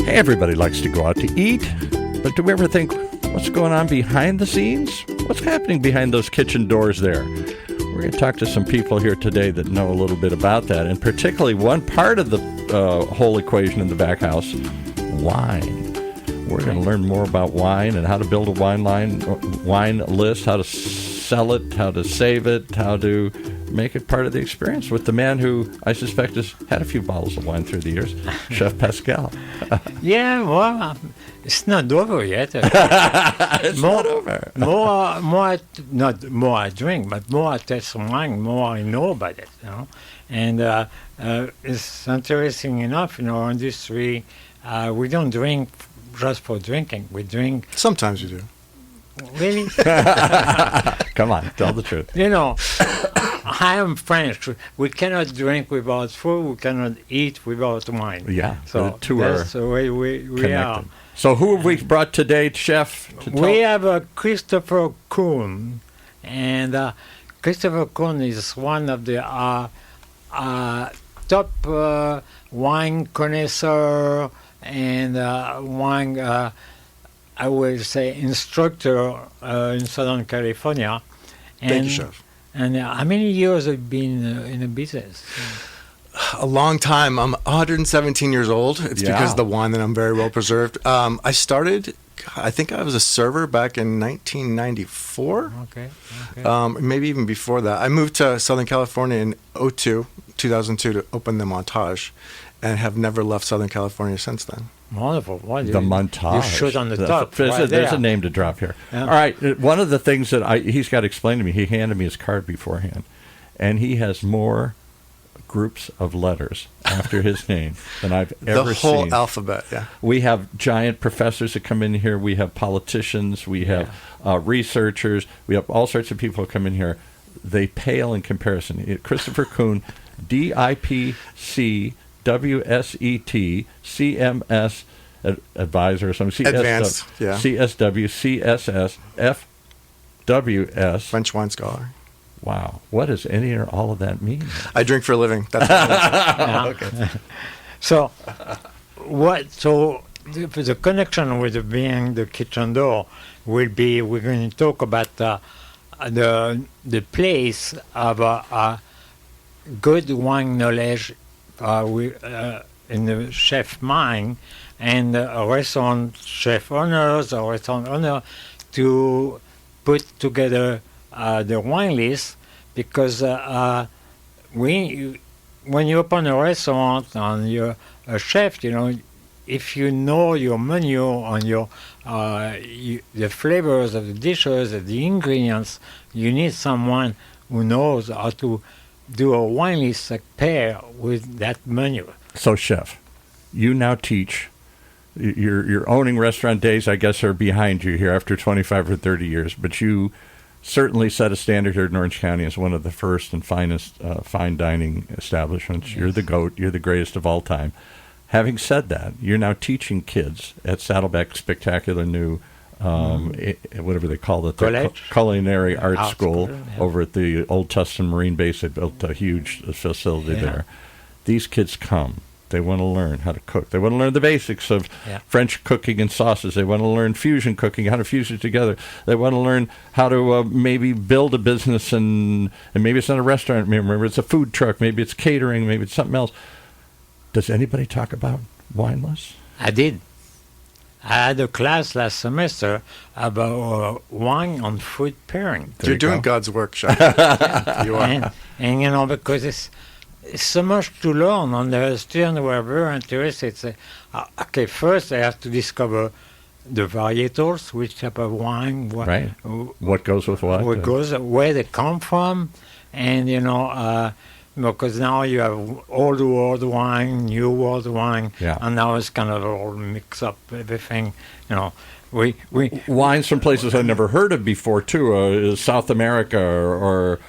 Everybody likes to go out to eat, but do we ever think, what's going on behind the scenes? What's happening behind those kitchen doors there? We're going to talk to some people here today that know a little bit about that, and particularly one part of the whole equation in the back house, wine. We're going to learn more about wine and how to build a wine list, how to sell it, how to save it, how to make it part of the experience with the man who I suspect has had a few bottles of wine through the years, Chef Pascal. Yeah, well, it's not over yet. It's not over. Not more I drink, but more I taste wine, more I know about it. And it's interesting enough in our industry. We don't drink just for drinking. We drink. Sometimes you do. Really? Come on, tell the truth. I am French. We cannot drink without food. We cannot eat without wine. Yeah, so the two are that's the way we are. So who have we brought today, Chef? We have Christopher Coons, and Christopher Coons is one of the top wine connoisseur and wine, I would say, instructor in Southern California. And, thank you, Chef. And how many years have you been in the business? A long time. I'm 117 years old. It's because of the wine that I'm very well preserved. I started, I think I was a server back in 1994. Okay. Maybe even before that. I moved to Southern California in 2002 to open the Montage, and have never left Southern California since then. Wonderful. The Montage. You shoot on the top. There's a name to drop here. Yeah. All right. One of the things that he's got to explain to me, he handed me his card beforehand, and he has more groups of letters after his name than I've ever seen. The whole alphabet, yeah. We have giant professors that come in here. We have politicians. We have researchers. We have all sorts of people who come in here. They pale in comparison. Christopher Coons, DIPC. WSET, CMS advisor or something. Advanced, CSW, CSS, FWS. French wine scholar. Wow. What does any or all of that mean? I drink for a living. That's what it is. Okay. So the connection with being the kitchen door will be, we're going to talk about the place of a good wine knowledge in the chef mind and restaurant chef owners or restaurant owner to put together the wine list, because when you open a restaurant and you're a chef, if you know your menu on the flavors of the dishes, the ingredients, you need someone who knows how to do a wine list that pair with that menu. So, Chef, you now teach. Your owning restaurant days, I guess, are behind you here after 25 or 30 years, but you certainly set a standard here in Orange County as one of the first and finest fine dining establishments. Yes. You're the GOAT. You're the greatest of all time. Having said that, you're now teaching kids at Saddleback Spectacular New whatever they call it, the Culinary Arts School over at the old Tustin Marine Base. They built a huge facility there. These kids come. They want to learn how to cook. They want to learn the basics of French cooking and sauces. They want to learn fusion cooking, how to fuse it together. They want to learn how to maybe build a business, and maybe it's not a restaurant. Maybe it's a food truck. Maybe it's catering. Maybe it's something else. Does anybody talk about wine lists? I did. I had a class last semester about wine and food pairing. You're doing God's work, Chef. You are. And because it's so much to learn, and the students were very interested. Okay, first I have to discover the varietals, which type of wine. What goes with what? What goes, where they come from, and because now you have old world wine, new world wine, and now it's kind of all mix up everything. We wines from places I've never heard of before too, South America or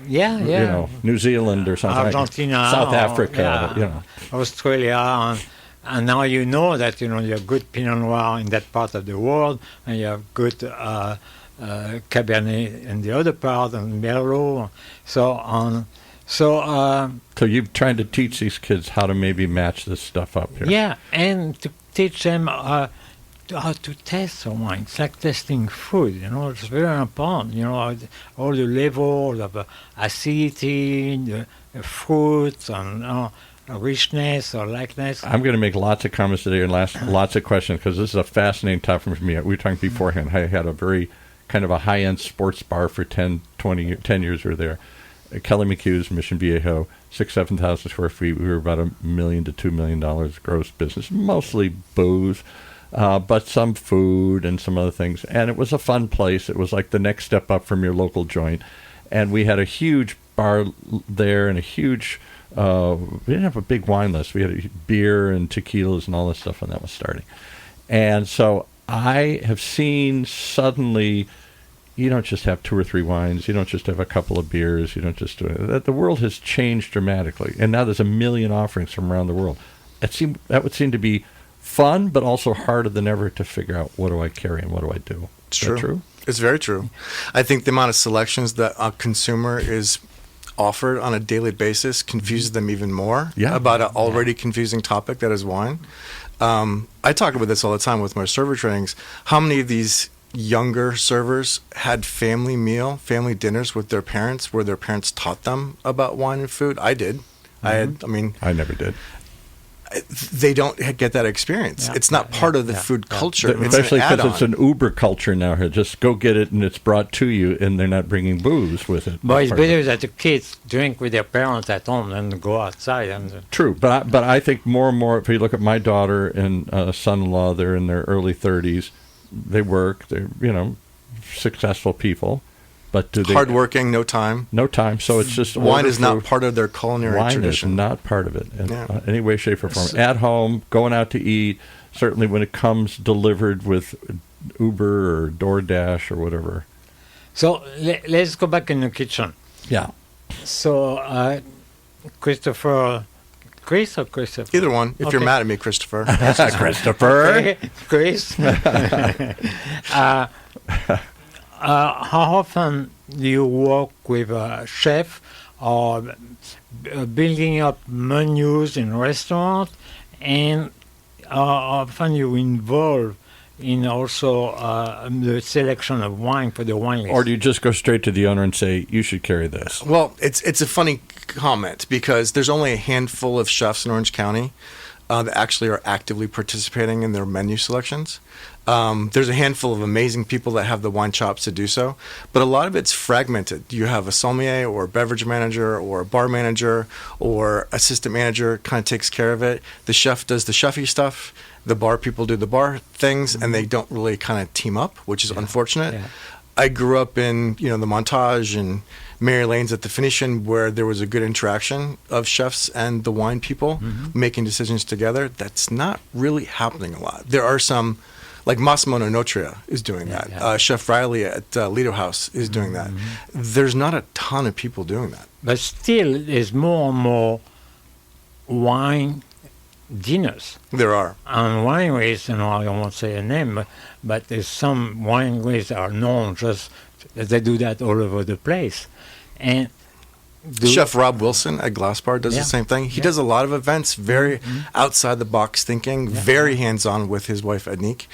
New Zealand or something, Argentina, South Africa, Australia, and now you know that you have good Pinot Noir in that part of the world, and you have good Cabernet in the other part, and Merlot, so on. So you're trying to teach these kids how to maybe match this stuff up here. Yeah, and to teach them how to test the wine. It's like testing food, it's very important, all the level of acidity, the fruits, and richness or likeness. I'm going to make lots of comments today and lots of questions because this is a fascinating topic for me. We were talking beforehand. I had a very kind of a high-end sports bar for 10 years we were there. Kelly McHugh's, Mission Viejo, 7,000 square feet. We were about $1 million to $2 million gross business, mostly booze, but some food and some other things. And it was a fun place. It was like the next step up from your local joint. And we had a huge bar there and a huge, we didn't have a big wine list. We had beer and tequilas and all this stuff when that was starting. And so I have seen suddenly, you don't just have 2 or 3 wines. You don't just have a couple of beers. You don't just do it. The world has changed dramatically, and now there's 1 million offerings from around the world. That would seem to be fun, but also harder than ever to figure out what do I carry and what do I do. It's Is that true? It's very true. I think the amount of selections that a consumer is offered on a daily basis confuses them even more about an already confusing topic that is wine. I talk about this all the time with my server trainings. How many of these younger servers had family dinners with their parents where their parents taught them about wine and food? I did. I never did. They don't get that experience. It's not part of the food culture. Especially because it's an Uber culture now here. Just go get it and it's brought to you, and they're not bringing booze with it. But it's better that the kids drink with their parents at home than go outside. True, but I think more and more, if you look at my daughter and son-in-law, they're in their early 30s. They work. They're, successful people. But do they... Hardworking, no time. No time, so it's just... Wine is not part of their culinary tradition. Wine is not part of it in any way, shape, or form. At home, going out to eat, certainly when it comes delivered with Uber or DoorDash or whatever. So let's go back in the kitchen. Yeah. So Christopher... Chris or Christopher? Either one, if you're mad at me, Christopher. Christopher. Okay. Chris. How often do you work with a chef or building up menus in restaurants, and how often you involve in also the selection of wine for the wine list? Or do you just go straight to the owner and say, you should carry this? Well, it's a funny comment because there's only a handful of chefs in Orange County that actually are actively participating in their menu selections. There's a handful of amazing people that have the wine chops to do so, but a lot of it's fragmented. You have a sommelier or a beverage manager or a bar manager or assistant manager kind of takes care of it. The chef does the chefy stuff. The bar people do the bar things, and they don't really kind of team up, which is unfortunate. Yeah. I grew up in the Montage and Mary Lane's at the Phoenician, where there was a good interaction of chefs and the wine people making decisions together. That's not really happening a lot. There are some, like Massimo Notria is doing that. Yeah. Chef Riley at Lido House is doing that. There's not a ton of people doing that. But still, there's more and more wine dinners. There are. And wineries, I don't want to say a name, but there's some wineries that are known just, they do that all over the place. And Chef Rob Wilson at Glass Bar does the same thing. He does a lot of events, very outside the box thinking, very hands-on with his wife, Ednique.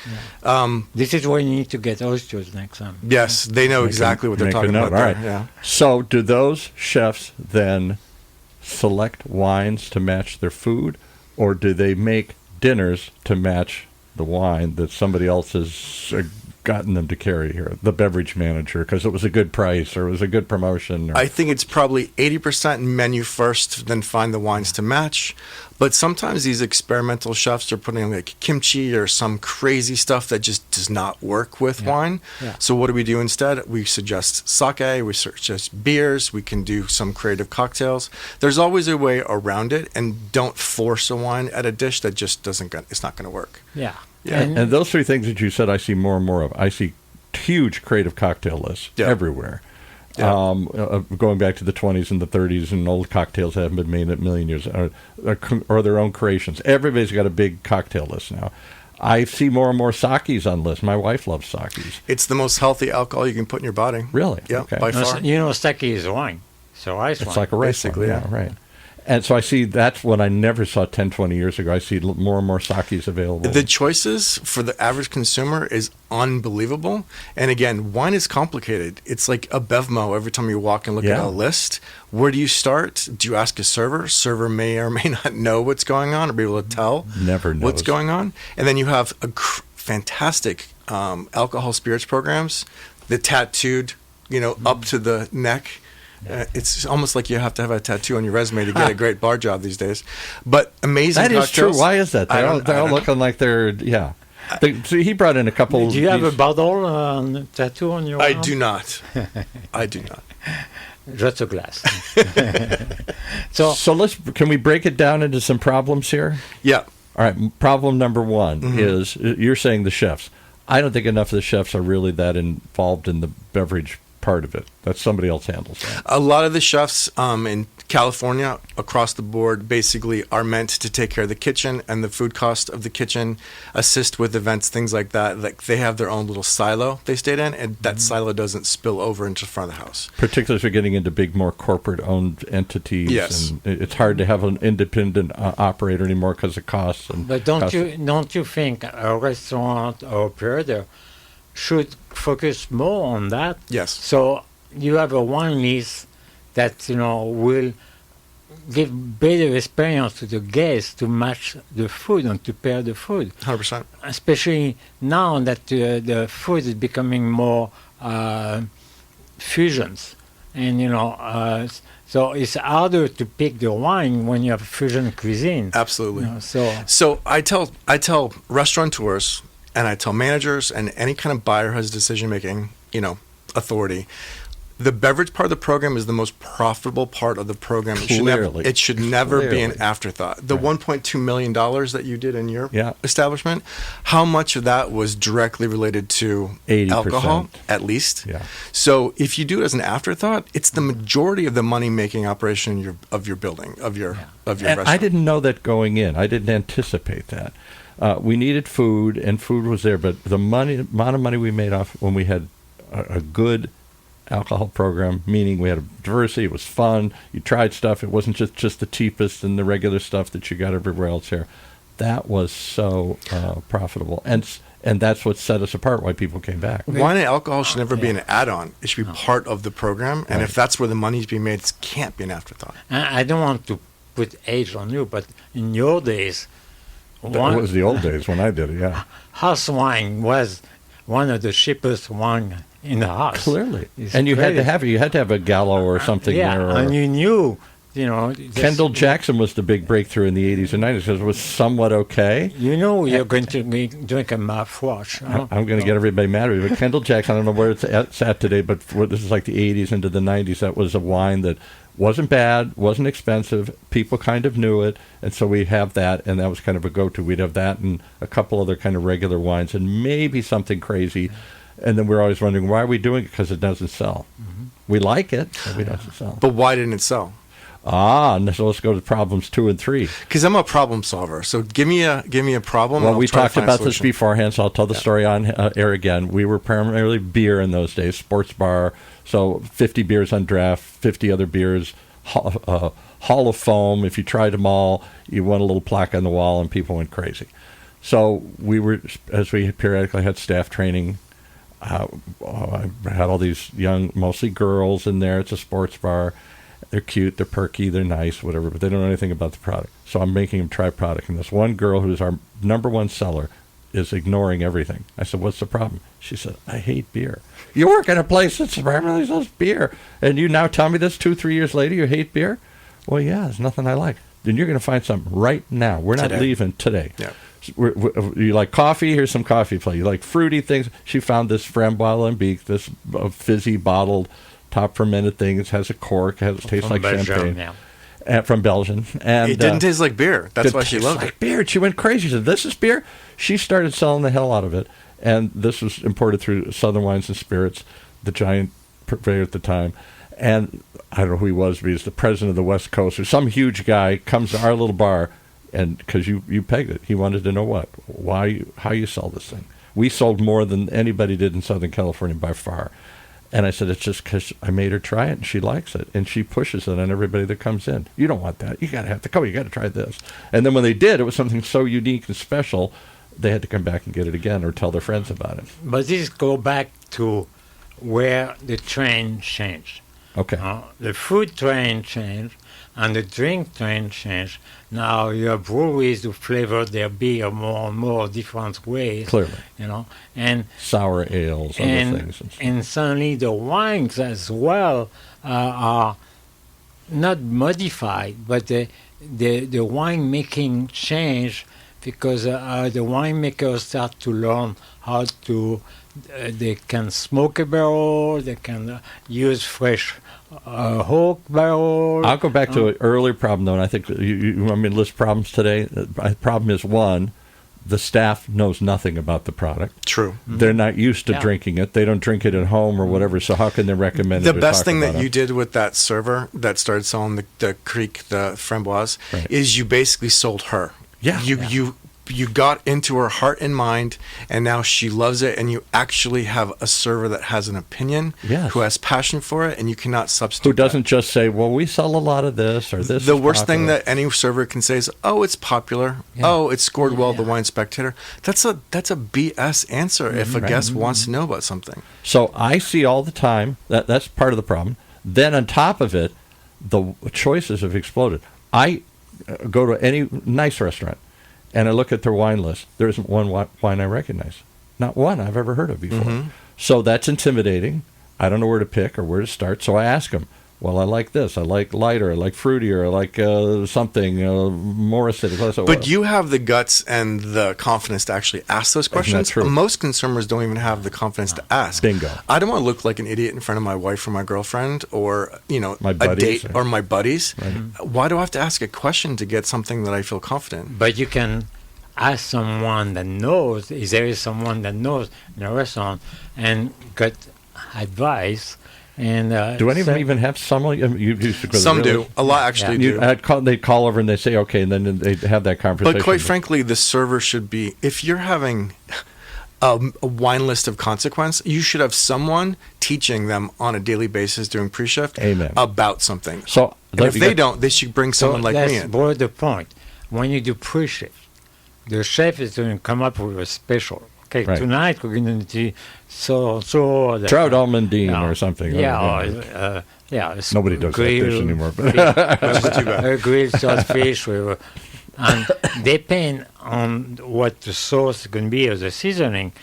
Yeah. This is where you need to get oysters next time. Yes, they know exactly what they're talking about. All right. Yeah. So do those chefs then select wines to match their food, or do they make dinners to match the wine that somebody else has gotten them to carry here, the beverage manager, because it was a good price or it was a good promotion? I think it's probably 80% menu first, then find the wines to match. But sometimes these experimental chefs are putting like kimchi or some crazy stuff that just does not work with wine. Yeah. So what do we do instead? We suggest sake, we suggest beers, we can do some creative cocktails. There's always a way around it, and don't force a wine at a dish that just it's not going to work. Yeah. Yeah. And those three things that you said, I see more and more of. I see huge creative cocktail lists everywhere. Yeah. Going back to the 20s and the 30s, and old cocktails that haven't been made in a million years, or their own creations. Everybody's got a big cocktail list now. I see more and more sakis on lists. My wife loves sakis. It's the most healthy alcohol you can put in your body. Really? Yeah, okay. by far. Sake is wine. So rice It's wine. like a rice Basically, wine. Yeah, right. And so I see that's what I never saw 10, 20 years ago. I see more and more sakis available. The choices for the average consumer is unbelievable. And again, wine is complicated. It's like a Bevmo every time you walk and look at a list. Where do you start? Do you ask a server? Server may or may not know what's going on or be able to tell Never knows what's going on. And then you have a fantastic alcohol spirits programs, the tattooed, up to the neck. It's almost like you have to have a tattoo on your resume to get a great bar job these days. But amazing That is cocktails. true. Why is that? They're all looking like they're, So he brought in a couple. Do you have a bottle tattoo on your I arm? do not. I do not. Just a glass. So can we break it down into some problems here? Yeah. All right. Problem number one is you're saying the chefs. I don't think enough of the chefs are really that involved in the beverage part of it. That somebody else handles that. A lot of the chefs in California across the board basically are meant to take care of the kitchen and the food cost of the kitchen, assist with events, things like that. Like they have their own little silo they stayed in, and that silo doesn't spill over into the front of the house. Particularly if you're getting into big, more corporate-owned entities. Yes. And it's hard to have an independent operator anymore because of costs. But don't you think a restaurant or operator should focus more on that? Yes. So you have a wine list that will give better experience to the guests to match the food and to pair the food. 100%. Especially now that the food is becoming more fusions, and so it's harder to pick the wine when you have fusion cuisine. Absolutely. So I tell restaurateurs and I tell managers and any kind of buyer who has decision-making, authority, the beverage part of the program is the most profitable part of the program. It should never be an afterthought. The $1.2 million that you did in your establishment, how much of that was directly related to 80%. Alcohol, at least? Yeah. So if you do it as an afterthought, it's the majority of the money-making operation of your building, of your restaurant. I didn't know that going in. I didn't anticipate that. We needed food, and food was there, but the amount of money we made off when we had a good alcohol program, meaning we had a diversity, it was fun, you tried stuff, it wasn't just the cheapest and the regular stuff that you got everywhere else here. That was so profitable, and that's what set us apart, why people came back. Wine and alcohol should never be an add-on. It should be part of the program, and if that's where the money's being made, it can't be an afterthought. I don't want to put age on you, but in your days, That was the old days when I did it, yeah. House wine was one of the cheapest wine in the house. Clearly. And you had to have a Gallo or something there. Or and you knew, Kendall Jackson was the big breakthrough in the 80s and 90s because it was somewhat okay. You're going to drink a mouthwash. I'm going to get everybody mad at me, but Kendall Jackson, I don't know where it's at today, but this is like the 80s into the 90s. That was a wine that wasn't bad, wasn't expensive. People kind of knew it, and so we have that, and that was kind of a go-to. We'd have that and a couple other kind of regular wines and maybe something crazy. And then we're always wondering, why are we doing it? Because it doesn't sell. Mm-hmm. We like it, but it doesn't sell. But why didn't it sell? And so let's go to problems 2 and 3. Because I'm a problem solver. So give me a problem. Well, we talked about this beforehand, so I'll tell the story on air again. We were primarily beer in those days, sports bar. So 50 beers on draft, 50 other beers, Hall of Foam. If you tried them all, you won a little plaque on the wall, and people went crazy. So we were, as we periodically had staff training, I had all these young, mostly girls in there. It's a sports bar. They're cute, they're perky, they're nice, whatever, but they don't know anything about the product. So I'm making them try product. And this one girl, who's our number one seller, is ignoring everything. I said, what's the problem? She said, I hate beer. You work at a place that primarily sells beer, and you now tell me this 2-3 years later you hate beer? Well, yeah, there's nothing I like. Then you're going to find something right now. We're not leaving today. Yeah. You like coffee? Here's some coffee for you. You like fruity things? She found this Framboise Lambic, this fizzy bottled, top fermented thing. It has a cork. It tastes like Belgium, champagne. From Belgium. And it didn't taste like beer. That's why she loved it. Beer. She went crazy. She said, this is beer? She started selling the hell out of it. And this was imported through Southern Wines and Spirits, the giant purveyor at the time. And I don't know who he was, but he's the president of the West Coast. Or some huge guy comes to our little bar, and because you pegged it, he wanted to know how you sell this thing. We sold more than anybody did in Southern California by far. And I said, it's just because I made her try it and she likes it. And she pushes it on everybody that comes in. You don't want that. You got to have to come. You got to try this. And then when they did, it was something so unique and special, they had to come back and get it again or tell their friends about it. But this go back to where the trend changed. Okay. The food trend changed and the drink trend changed. Now you have breweries to flavor their beer more and more different ways. Clearly. And sour ales, other things. And suddenly the wines as well are not modified, but the wine making changed because the winemakers start to learn how to, they can smoke a barrel, they can use fresh oak barrel. I'll go back to an earlier problem, though, and I think you want me to list problems today? The problem is, one, the staff knows nothing about the product. True. They're not used to drinking it. They don't drink it at home or whatever, so how can they recommend it? The best thing that you did with that server that started selling the Creek, the Framboise, is you basically sold her. Yeah. You got into her heart and mind, and now she loves it, and you actually have a server that has an opinion, who has passion for it, and you cannot substitute who doesn't just say, well, we sell a lot of this or this. The worst thing that any server can say is, oh, it's popular. Yeah. Oh, it scored well at the Wine Spectator. That's a BS answer if a guest wants to know about something. So I see all the time, that's part of the problem. Then on top of it, the choices have exploded. I go to any nice restaurant, and I look at their wine list. There isn't one wine I recognize. Not one I've ever heard of before. Mm-hmm. So that's intimidating. I don't know where to pick or where to start. So I ask them, well, I like this. I like lighter. I like fruitier. I like something more acidic. But you have the guts and the confidence to actually ask those questions. Isn't that true? Most consumers don't even have the confidence to ask. Bingo. I don't want to look like an idiot in front of my wife or my girlfriend or my buddies, a date or my buddies. Right. Why do I have to ask a question to get something that I feel confident? But you can ask someone that knows. Is there someone that knows in a restaurant and get advice? And do any of them even have sommelier? Some do. A lot actually do. They call over and they say, okay, and then they have that conversation. But quite frankly, the server should be, if you're having a wine list of consequence, you should have someone teaching them on a daily basis during pre-shift about something. So if they don't, they should bring someone like me in. That's the point. When you do pre-shift, the chef is going to come up with a special. Okay, tonight we're going to do trout almondine or something. Nobody does that dish anymore. A grilled saltfish, and depending on what the sauce is going to be or the seasoning,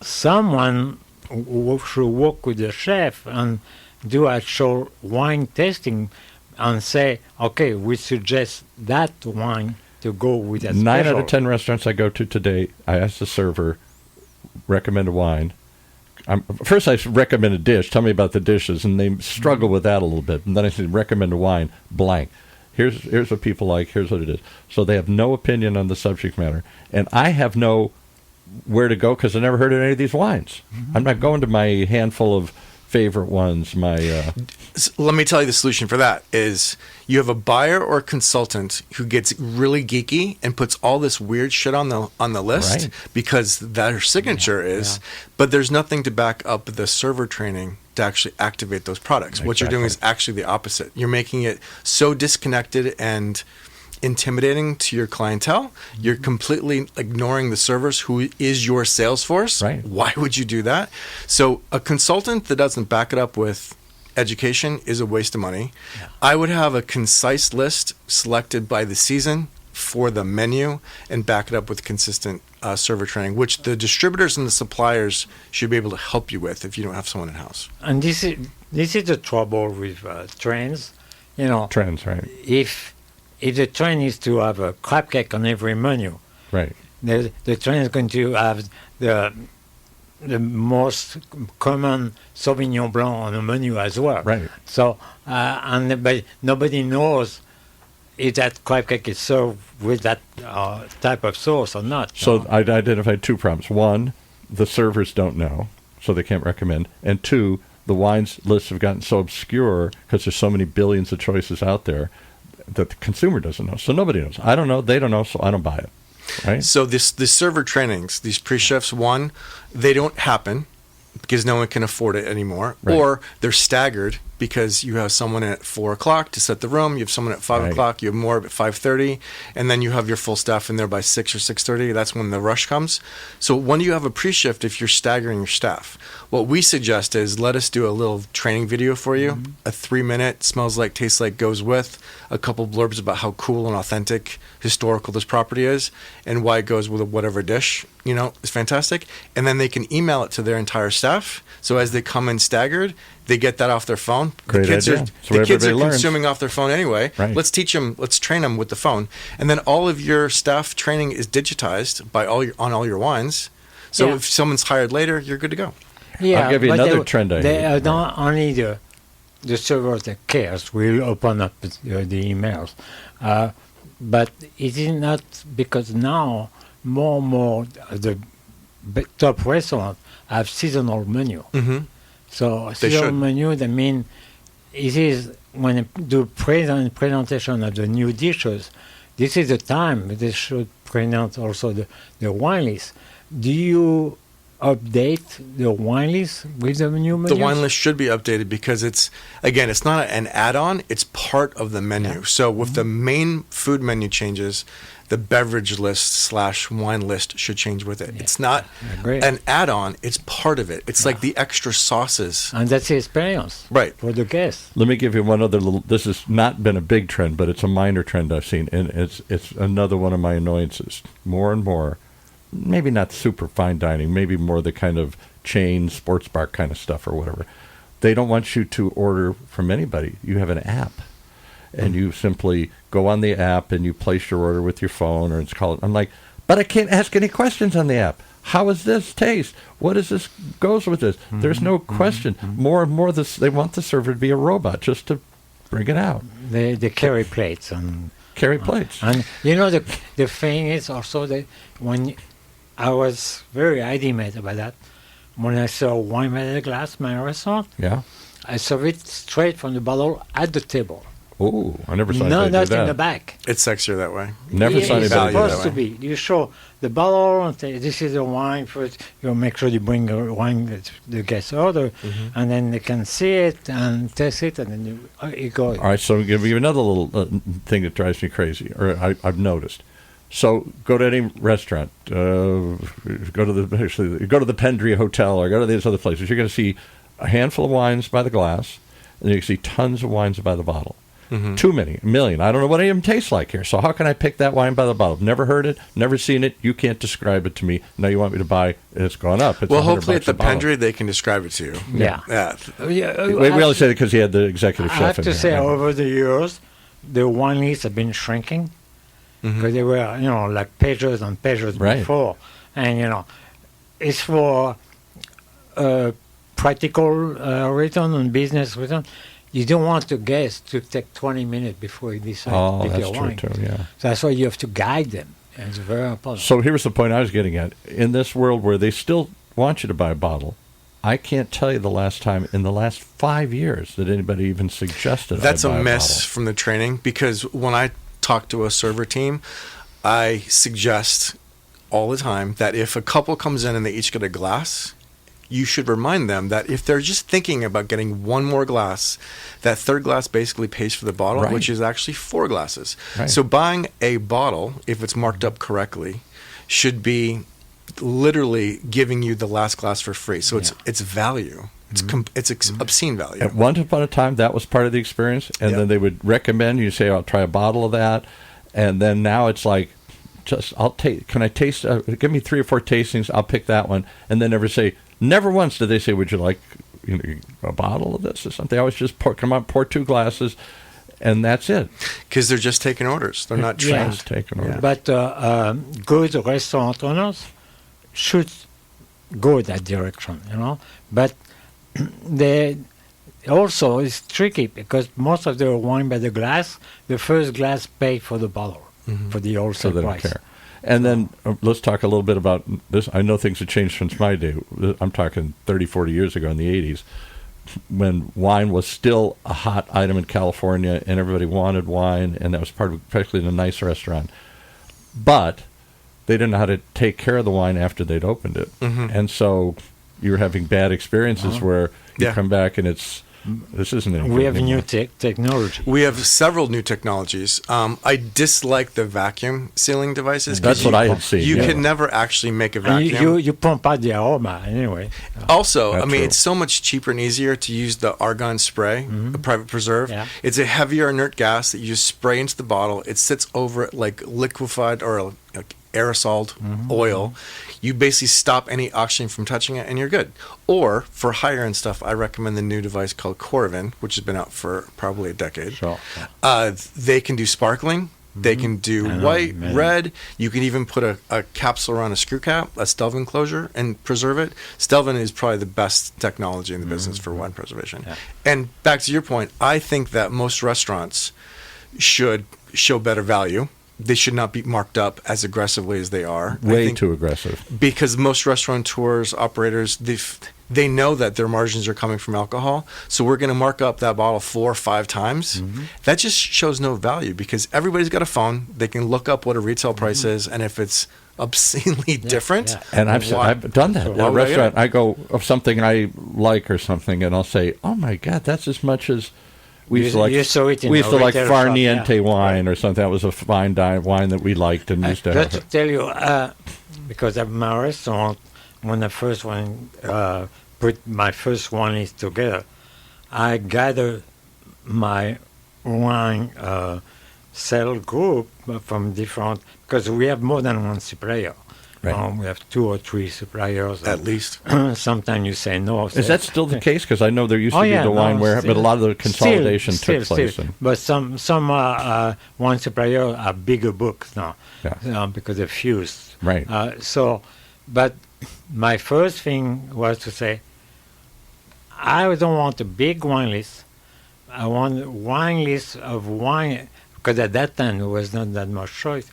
someone should work with the chef and do actual wine tasting and say, okay, we suggest that wine to go with that. 9 out of 10 restaurants I go to today, I ask the server, recommend a wine. First, I recommend a dish. Tell me about the dishes, and they struggle with that a little bit. And then I say, recommend a wine. Blank. Here's what people like. Here's what it is. So they have no opinion on the subject matter, and I have no where to go because I never heard of any of these wines. Mm-hmm. I'm not going to my handful of favorite ones. Let me tell you the solution for that is you have a buyer or consultant who gets really geeky and puts all this weird shit on the list because their signature is, but there's nothing to back up the server training to actually activate those products. Exactly. What you're doing is actually the opposite. You're making it so disconnected and intimidating to your clientele. You're completely ignoring the servers who is your sales force. Right. Why would you do that? So a consultant that doesn't back it up with education is a waste of money. Yeah. I would have a concise list selected by the season for the menu and back it up with consistent server training, which the distributors and the suppliers should be able to help you with if you don't have someone in-house. And this is the trouble with trends. Trends, right. If the trend is to have a crab cake on every menu, right, the trend is going to have the most common Sauvignon Blanc on the menu as well. Right. So, but nobody knows if that crab cake is served with that type of sauce or not. So I identified 2 problems. 1, the servers don't know, so they can't recommend. And 2, the wines lists have gotten so obscure because there's so many billions of choices out there that the consumer doesn't know. So nobody knows. I don't know. They don't know, so I don't buy it. Right? So the server trainings, these pre-chefs, 1, they don't happen because no one can afford it anymore, Right. or they're staggered because you have someone at 4 o'clock to set the room, you have someone at 5 Right. o'clock, you have more at 5:30, and then you have your full staff in there by 6 or 6:30. That's when the rush comes. So when you have a pre-shift, if you're staggering your staff, what we suggest is let us do a little training video for you, a 3-minute, smells like, tastes like, goes with, a couple blurbs about how cool and authentic, historical this property is, and why it goes with whatever dish, is fantastic. And then they can email it to their entire staff. So as they come in staggered, they get that off their phone. Great the kids idea. are, That's the what kids are everybody learns. consuming off their phone anyway. Right. Let's teach them, let's train them with the phone. And then all of your staff training is digitized on all your wines. So Yeah. if someone's hired later, you're good to go. Yeah, I'll give you but another trend I They hate. are not only the server that cares will open up the emails, but it is not, because now more and more the top restaurants have seasonal menu. Mm-hmm. So They seasonal should. menu, that means it is when they do presentation of the new dishes, this is the time they should present also the wine list. Do you update the wine list with the new menu? The wine list should be updated because it's not an add-on, it's part of the menu. Yeah. So with the main food menu changes, the beverage list / wine list should change with it. Yeah. It's not I agree. an add-on, it's part of it. It's like the extra sauces. And that's the experience Right. for the guests. Let me give you one other little. This has not been a big trend, but it's a minor trend I've seen, and it's another one of my annoyances. More and more, maybe not super fine dining, maybe more the kind of chain sports bar kind of stuff or whatever. They don't want you to order from anybody. You have an app, and you simply go on the app and you place your order with your phone, or it's called. I'm like, but I can't ask any questions on the app. How does this taste? What is this goes with this? There's no question. More and more, they want the server to be a robot just to bring it out. They carry plates and Carry plates. And the thing is also that when I was very adamant about that, when I saw wine by the glass in my restaurant, Yeah. I serve it straight from the bottle at the table. Oh, I never saw No, anybody not do that. in the back. It's sexier that way. Never saw It's anybody do value supposed that to way. be. You show the bottle and say, this is the wine first. You make sure you bring the wine that the guests order, and then they can see it and taste it, and then you go. All right, so I'll give you another little thing that drives me crazy, or I've noticed. So go to any restaurant, go to the Pendry Hotel, or go to these other places. You're going to see a handful of wines by the glass, and you can see tons of wines by the bottle. Too many, a million. I don't know what any of them taste like here. So how can I pick that wine by the bottle? Never heard it, never seen it. You can't describe it to me. Now you want me to buy? It's gone up. It's Well, $100 hopefully at a the bottle. Pendry, they can describe it to you. Yeah. Yeah. We only said it because he had the executive I chef have in to here. say, Yeah. over the years, the wine lists have been shrinking because they were, like pages and pages Right. before, and it's for practical return and business return. You don't want the guests to take 20 minutes before you decide Oh, to pick that's your true wine. too. Yeah. So that's why you have to guide them. And it's very important. So here's the point I was getting at. In this world where they still want you to buy a bottle, I can't tell you the last time in the last 5 years that anybody even suggested That's I buy a miss bottle. from the training, because when I talk to a server team, I suggest all the time that if a couple comes in and they each get a glass, you should remind them that if they're just thinking about getting one more glass, that third glass basically pays for the bottle, Right. which is actually 4 glasses. Right. So buying a bottle, if it's marked up correctly, should be literally giving you the last glass for free. So it's value. It's obscene value. At once upon a time, that was part of the experience, and Yeah. then they would recommend you say, "I'll try a bottle of that," and then now it's like, I'll take. Can I taste? Give me 3 or 4 tastings. I'll pick that one, and then never once did they say, "Would you like a bottle of this or something?" I always just pour 2 glasses, and that's it. Because they're just taking orders. They're not Yeah. trained. Just take an order. But good restaurant owners should go that direction, But they also it's tricky because most of the wine by the glass, the first glass pay for the bottle, for the So wholesale they don't price. care. And then let's talk a little bit about this. I know things have changed since my day. I'm talking 30, 40 years ago in the 80s, when wine was still a hot item in California and everybody wanted wine, and that was particularly in a nice restaurant. But they didn't know how to take care of the wine after they'd opened it. And so you're having bad experiences where you come back and this isn't any We good have anymore. new technology. We have several new technologies. I dislike the vacuum sealing devices. 'cause That's what I had seen. You yeah. can never actually make a And vacuum. you pump out the aroma anyway. Also, That's I mean, true. it's so much cheaper and easier to use the argon spray, the private preserve. Yeah. It's a heavier inert gas that you just spray into the bottle. It sits over it like liquefied or like aerosoled oil. You basically stop any oxygen from touching it, and you're good. Or for higher end stuff, I recommend the new device called Corvin, which has been out for probably a decade. Sure. They can do sparkling. They can do I know, white, man. red. You can even put a capsule around a screw cap, a Stelvin closure, and preserve it. Stelvin is probably the best technology in the business for wine preservation. Yeah. And back to your point, I think that most restaurants should show better value. They should not be marked up as aggressively as they are. I Way think too aggressive. because most restaurateurs, operators, they know that their margins are coming from alcohol, so we're going to mark up that bottle 4 or 5 times. That just shows no value because everybody's got a phone. They can look up what a retail price is, and if it's obscenely different, yeah. And I've done that. So At a why would I get restaurant, it? I go of something I like or something, and I'll say, "Oh my God, that's as much as we used to like." You saw it in We used a to like retail shop, Farniente yeah. wine or something. That was a fine wine that we liked and used to Just to have. tell you, because at my restaurant, when I first put my first wine list together, I gathered my wine sell group from different, because we have more than one supplier. Right. We have 2 or 3 suppliers. at least. Sometimes you say no. Is that still the case? Because I know there used to Oh, be yeah, the wine no, warehouse, but a lot of the consolidation still, took place. still. And, But some wine suppliers are bigger books now Yeah. because they're fused. Right. But my first thing was to say, I don't want a big wine list. I want a wine list of wine, because at that time there was not that much choice,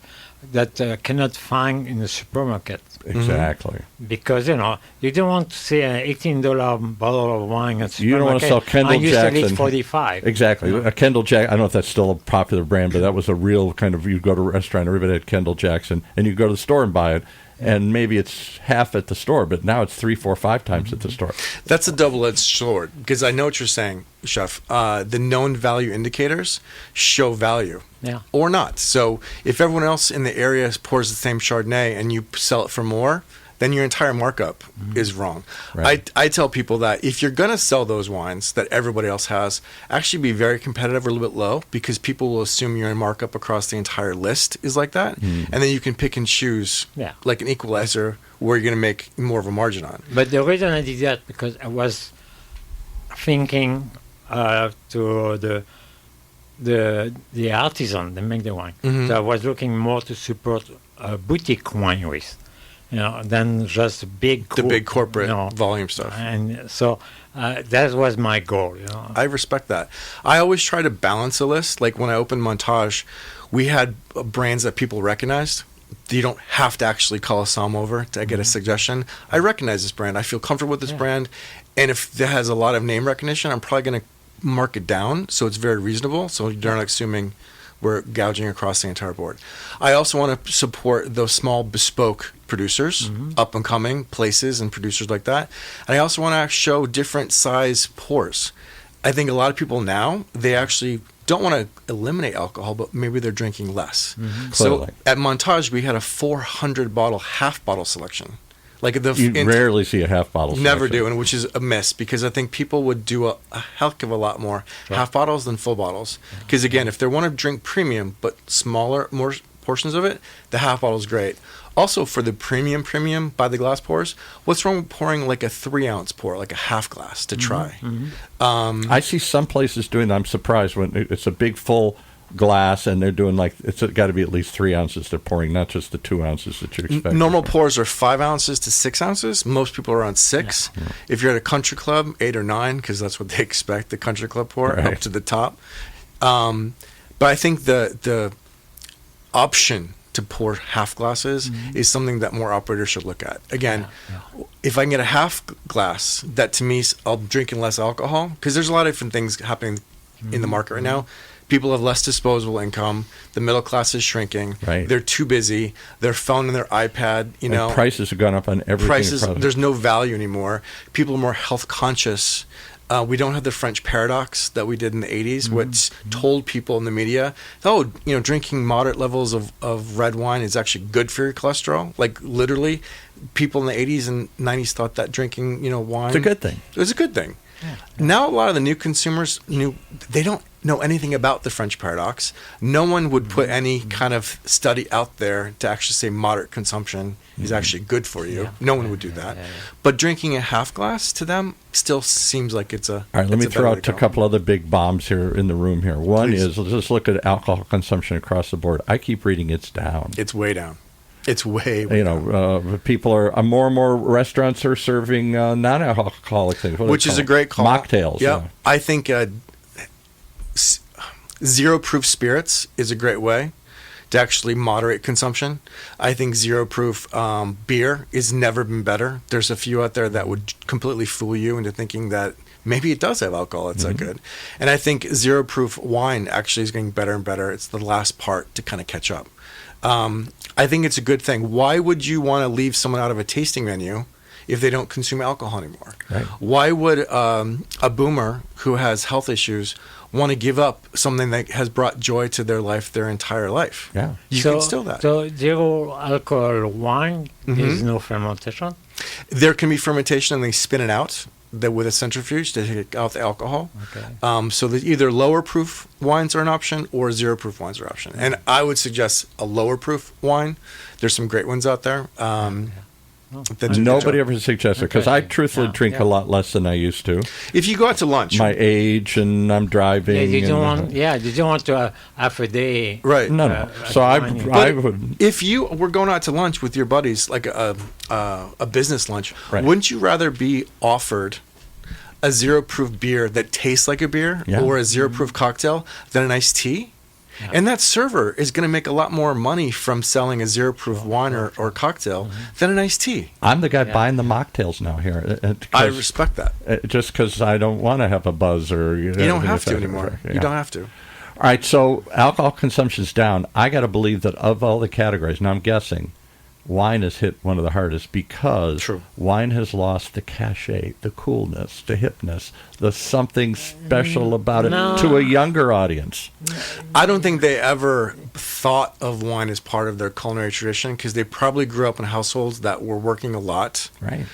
that cannot find in the supermarket. exactly. Because, you don't want to see an $18 bottle of wine at the You don't want to supermarket, sell Kendall and you sell Jackson. it 45. Exactly. A Kendall Jack. I don't know if that's still a popular brand, but that was a real kind of. You go to a restaurant, everybody had Kendall Jackson, and you go to the store and buy it, and maybe it's half at the store, but now it's 3, 4, 5 times at the store. That's a double-edged sword because I know what you're saying, Chef. The known value indicators show value. Yeah. Or not. So if everyone else in the area pours the same Chardonnay and you sell it for more, then your entire markup is wrong. Right. I tell people that if you're going to sell those wines that everybody else has, actually be very competitive or a little bit low because people will assume your markup across the entire list is like that. And then you can pick and choose like an equalizer where you're going to make more of a margin on. But the reason I did that, because I was thinking to the artisan that make the wine. So I was looking more to support boutique wineries, than just big The big corporate volume stuff. And so that was my goal. I respect that. I always try to balance a list. Like when I opened Montage, we had brands that people recognized. You don't have to actually call a Somm over to get a suggestion. I recognize this brand. I feel comfortable with this brand. And if it has a lot of name recognition, I'm probably going to mark it down so it's very reasonable. So you're not assuming we're gouging across the entire board. I also want to support those small bespoke producers, up and coming places and producers like that. And I also want to show different size pours. I think a lot of people now, they actually don't want to eliminate alcohol, but maybe they're drinking less. So Clearly. at Montage, we had a 400 bottle half bottle selection. Like You rarely see a half bottle. Never selection. do, and which is a miss because I think people would do a heck of a lot more half bottles than full bottles. Because again, if they want to drink premium but smaller, more portions of it, the half bottle is great. Also, for the premium by the glass pours, what's wrong with pouring like a 3-ounce pour, like a half glass to try? I see some places doing that. I'm surprised when it's a big full glass and they're doing like it's got to be at least 3 ounces they're pouring, not just the 2 ounces that you expect. Normal pours are 5 ounces to 6 ounces. Most people are around 6. Yeah. If you're at a country club, 8 or 9, because that's what they expect, the country club pour up to the top. But I think the option to pour half glasses is something that more operators should look at. Again, if I can get a half glass, that to me, I'm drinking less alcohol, because there's a lot of different things happening in the market right now. People have less disposable income. The middle class is shrinking. Right. They're too busy. Their phone and their iPad, you know. And prices have gone up on everything. Prices, there's no value anymore. People are more health conscious. We don't have the French paradox that we did in the 80s, which told people in the media, oh, you know, drinking moderate levels of red wine is actually good for your cholesterol. Like, literally, people in the 80s and 90s thought that drinking, you know, wine... It's a good thing. It was a good thing. Yeah. Now a lot of the new consumers, they don't know anything about the French paradox. No one would put any kind of study out there to actually say moderate consumption is actually good for you. Yeah. No one would do that. But drinking a half glass to them still seems like it's a... All right, let me throw out a couple other big bombs here in the room here. One is, let's just look at alcohol consumption across the board. I keep reading it's down. It's way down. It's way down. People are more and more restaurants are serving non-alcoholic things, which is a great call. Mocktails. Yeah, I think zero-proof spirits is a great way to actually moderate consumption. I think zero-proof beer has never been better. There's a few out there that would completely fool you into thinking that maybe it does have alcohol. It's that good. And I think zero-proof wine actually is getting better and better. It's the last part to kind of catch up. I think it's a good thing. Why would you want to leave someone out of a tasting menu if they don't consume alcohol anymore? Right. Why would a boomer who has health issues want to give up something that has brought joy to their life their entire life? Yeah. You can still that. So zero alcohol wine is no fermentation? There can be fermentation and they spin it out with a centrifuge to take out the alcohol. Okay. So that either lower proof wines are an option or zero proof wines are an option. And I would suggest a lower proof wine. There's some great ones out there. Nobody ever suggests it because I truthfully drink a lot less than I used to. If you go out to lunch, my age and I'm driving. You don't want to half a day. Right. No. So I would. If you were going out to lunch with your buddies, like a business lunch, wouldn't you rather be offered a zero proof beer that tastes like a beer or a zero proof cocktail than an iced tea? Yeah. And that server is going to make a lot more money from selling a zero-proof wine or cocktail than an iced tea. I'm the guy buying the mocktails now here. I respect that. Just because I don't want to have a buzz or... You don't have to anymore. You don't have to. All right, so alcohol consumption's down. I got to believe that of all the categories, now I'm guessing, wine has hit one of the hardest because wine has lost the cachet, the coolness, the hipness, the something special about it to a younger audience. I don't think they ever thought of wine as part of their culinary tradition because they probably grew up in households that were working a lot. Right.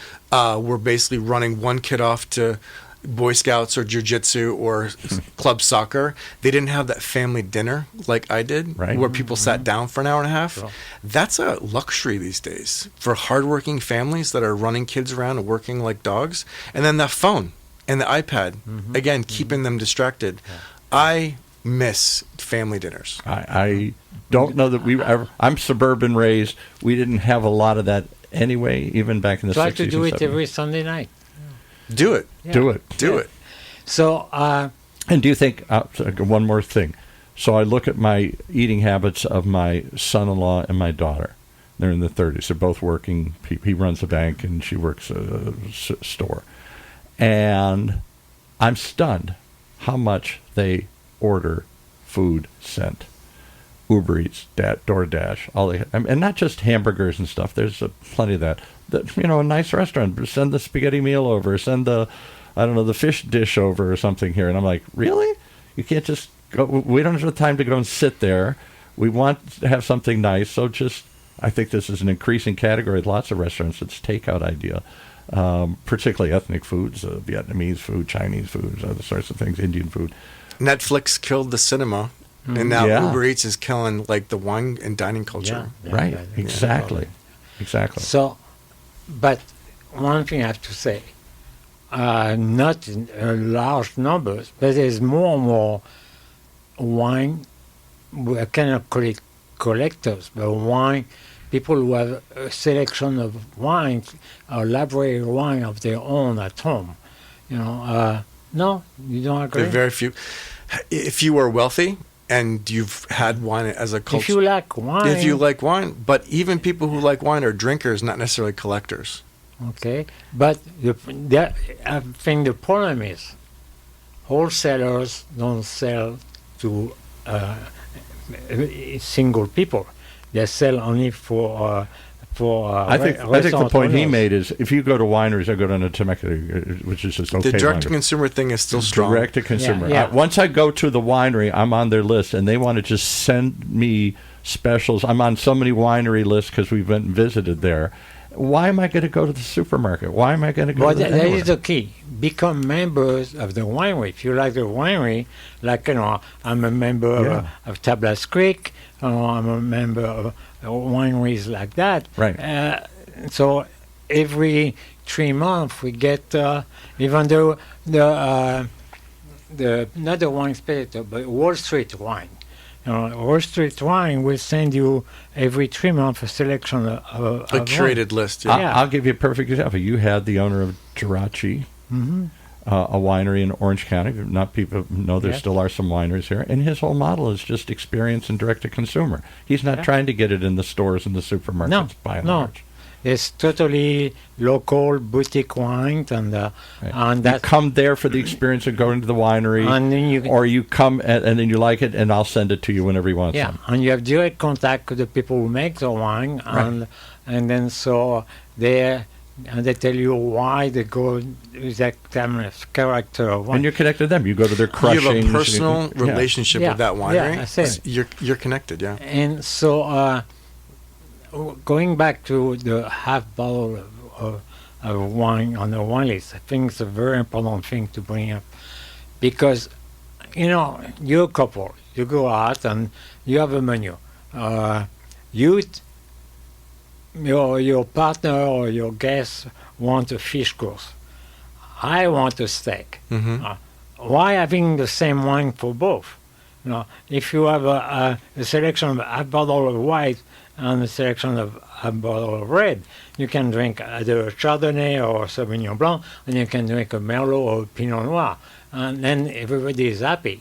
Were basically running one kid off to Boy Scouts or jiu-jitsu or club soccer. They didn't have that family dinner like I did, where people sat down for an hour and a half. That's a luxury these days for hardworking families that are running kids around and working like dogs. And then the phone and the iPad, again, keeping them distracted. I miss family dinners. I don't know that we ever... I'm suburban raised. We didn't have a lot of that anyway, even back in the 60s Try to do and it 70s. Every Sunday night. Do it. Yeah. Do it. So, and do you think one more thing? So I look at my eating habits of my son-in-law and my daughter. They're in the 30s. They're both working. He runs a bank and she works a store. And I'm stunned how much they order food sent. Uber Eats, DoorDash, and not just hamburgers and stuff. There's plenty of that. A nice restaurant, send the spaghetti meal over, send the fish dish over or something here. And I'm like, really? You can't just go? We don't have the time to go and sit there. We want to have something nice. So I think this is an increasing category. Lots of restaurants, it's takeout idea, particularly ethnic foods, Vietnamese food, Chinese foods, other sorts of things, Indian food. Netflix killed the cinema. And now Uber Eats is killing like the wine and dining culture. Right. Exactly. So, but one thing I have to say, not in large numbers, but there's more and more wine. I cannot call it collectors, but wine. People who have a selection of wines, a library wine of their own at home. No, you don't agree. There are very few. If you are wealthy and you've had wine as a culture. If you like wine. But even people who like wine are drinkers, not necessarily collectors. Okay. But I think the problem is wholesalers don't sell to single people. They sell only for I think the point he made is if you go to wineries, I go down to Temecula, which is just okay. The direct-to-consumer thing is still strong. Direct-to-consumer. Yeah. Once I go to the winery, I'm on their list, and they want to just send me specials. I'm on so many winery lists because we've been visited there. Why am I going to go to the supermarket? Why am I going to go to the that is the key. Become members of the winery. If you like the winery, like, I'm a member of Tablas Creek, I'm a member of wineries like that. Right. So every 3 months we get, even though the not the wine spectator, but Wall Street wine. Wall Street Wine will send you every 3 months a selection of a curated list. Yeah. I'll give you a perfect example. You had the owner of Jirachi, a winery in Orange County. Not people know there still are some wineries here, and his whole model is just experience and direct to consumer. He's not trying to get it in the stores and the supermarkets by and large. It's totally local boutique wines, and you come there for the experience of going to the winery, and then or you come and then you like it, and I'll send it to you whenever you want. Yeah, and you have direct contact with the people who make the wine, and then so they tell you why they go with that kind of character of wine. And you're connected to them. You go to their crushing. You have a personal relationship with that winery. Yeah, you're connected. Yeah. And so. Going back to the half bottle of wine on the wine list, I think it's a very important thing to bring up, because you're a couple, you go out and you have a menu. Your partner or your guest want a fish course. I want a steak. Why having the same wine for both? If you have a selection of half bottle of white and a selection of a bottle of red, you can drink either a Chardonnay or a Sauvignon Blanc, and you can drink a Merlot or a Pinot Noir, and then everybody is happy,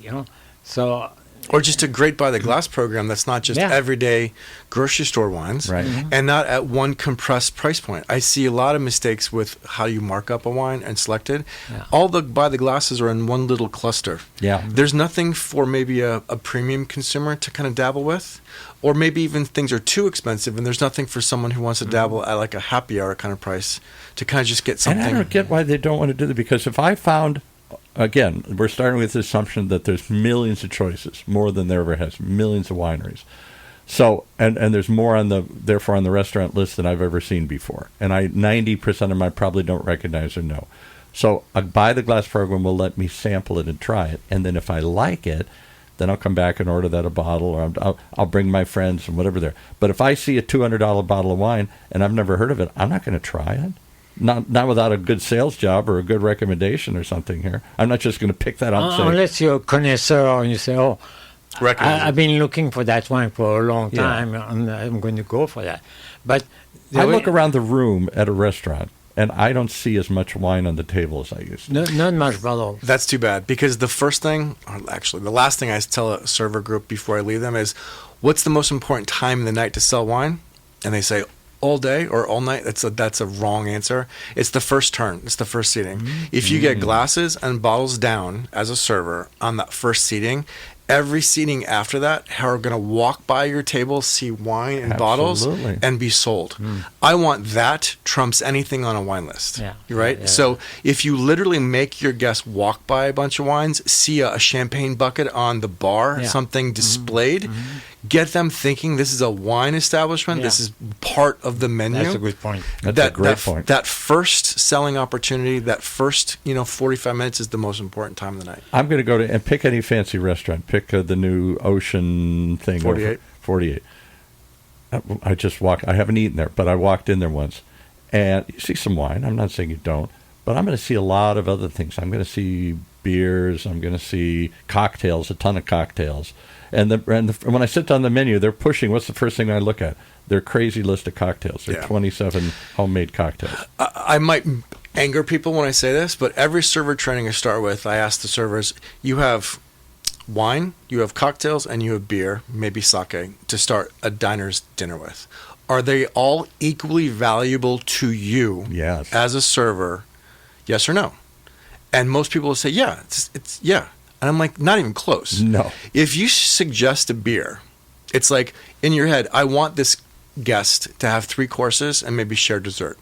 So, or just a great by the glass program that's not just everyday grocery store wines, right? And not at one compressed price point. I see a lot of mistakes with how you mark up a wine and select it. All the by the glasses are in one little cluster. There's nothing for maybe a premium consumer to kind of dabble with, or maybe even things are too expensive, and there's nothing for someone who wants to dabble at like a happy hour kind of price to kind of just get something. And I don't get why they don't want to do that, because if I found, again, we're starting with the assumption that there's millions of choices, more than there ever has, millions of wineries. So, and there's more on the restaurant list than I've ever seen before. And 90% of them I probably don't recognize or know. So a buy the glass program will let me sample it and try it. And then if I like it, then I'll come back and order that a bottle, or I'll bring my friends and whatever there. But if I see a $200 bottle of wine and I've never heard of it, I'm not going to try it. Not without a good sales job or a good recommendation or something here. I'm not just going to pick that up and say... Unless you're a connoisseur and you say, I've been looking for that wine for a long time, and I'm going to go for that. But I look around the room at a restaurant, and I don't see as much wine on the table as I used to. Not much bottles. That's too bad, because the first thing, or actually the last thing I tell a server group before I leave them is, what's the most important time in the night to sell wine? And they say, all day or all night. That's a wrong answer. It's the first turn. It's the first seating. If you get glasses and bottles down as a server on that first seating, every seating after that are going to walk by your table, see wine and bottles, and be sold. I want that trumps anything on a wine list. Right? Yeah. So if you literally make your guests walk by a bunch of wines, see a champagne bucket on the bar, something displayed, get them thinking this is a wine establishment. This is part of the menu. That's a good point. That's a great point. That first selling opportunity, that first 45 minutes is the most important time of the night. I'm going to go to and pick any fancy restaurant. Pick the new Ocean thing. 48. 48. I just walked. I haven't eaten there, but I walked in there once, and you see some wine. I'm not saying you don't, but I'm going to see a lot of other things. I'm going to see beers. I'm going to see cocktails, a ton of cocktails. And when I sit down the menu, they're pushing. What's the first thing I look at? Their crazy list of cocktails. Their 27 homemade cocktails. I might anger people when I say this, but every server training I start with, I ask the servers, you have wine, you have cocktails, and you have beer, maybe sake, to start a diner's dinner with. Are they all equally valuable to you as a server? Yes or no? And most people will say, yeah, it's. And And I'm like, not even close. No. If you suggest a beer, it's like in your head, I want this guest to have 3 courses and maybe share dessert.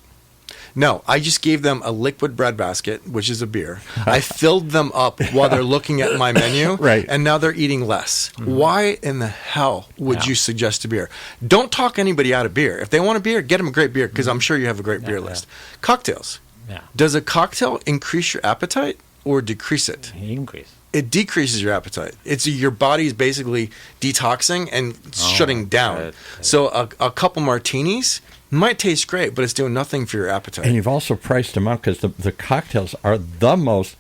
No, I just gave them a liquid bread basket, which is a beer. I filled them up while they're looking at my menu, right. And now they're eating less. Why in the hell would you suggest a beer? Don't talk anybody out of beer. If they want a beer, get them a great beer, because I'm sure you have a great beer list. Cocktails. Yeah. Does a cocktail increase your appetite or decrease it? Increase. It decreases your appetite. It's your body's basically detoxing and shutting down. Right. So a couple martinis might taste great, but it's doing nothing for your appetite. And you've also priced them out because the cocktails are the most.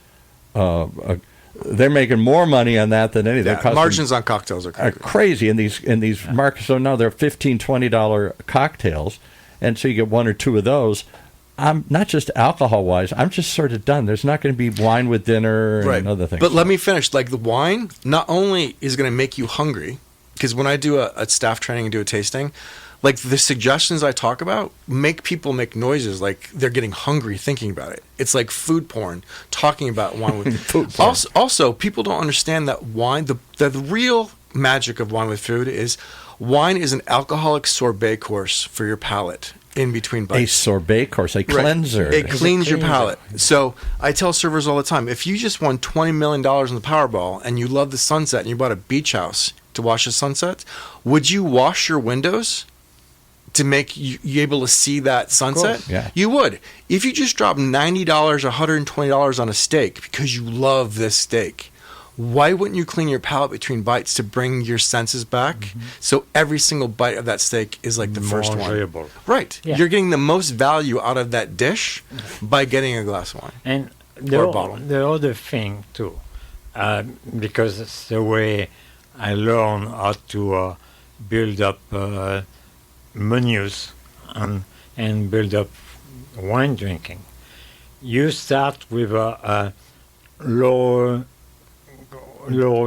They're making more money on that than anything. Margins on cocktails are crazy in these markets. So now they're $15, $20 cocktails, and so you get 1 or 2 of those. I'm not just alcohol wise. I'm just sort of done. There's not going to be wine with dinner and other things. But let me finish. Like the wine, not only is going to make you hungry, because when I do a staff training and do a tasting, like the suggestions I talk about make people make noises like they're getting hungry thinking about it. It's like food porn, talking about wine with food porn. Also, people don't understand that wine, the real magic of wine with food is wine is an alcoholic sorbet course for your palate in between bites. A sorbet course, a cleanser. It cleans your palate. So I tell servers all the time, if you just won $20 million in the Powerball and you love the sunset and you bought a beach house to watch the sunset, would you wash your windows to make you able to see that sunset? Yeah. You would. If you just drop $90, $120 on a steak because you love this steak, why wouldn't you clean your palate between bites to bring your senses back? So every single bite of that steak is like the first one. Enjoyable. Right. Yeah. You're getting the most value out of that dish by getting a glass of wine. And Or a bottle. the other thing too, because it's the way I learn how to build up menus and build up wine drinking. You start with a lower,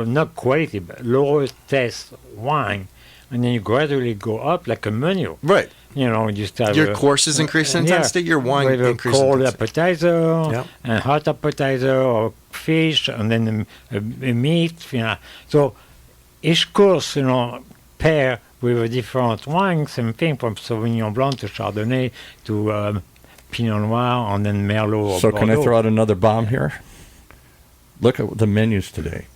not quality, but lower taste wine, and then you gradually go up like a menu. Right. You know, you start Your with courses increase in intensity, your wine with a increases cold intensity. appetizer, Yep. and hot appetizer, or fish, and then a meat. You know. So each course, pair with a different wine, same thing from Sauvignon Blanc to Chardonnay to Pinot Noir, and then Merlot or So Bordeaux. can I throw out another bomb here? Look at the menus today.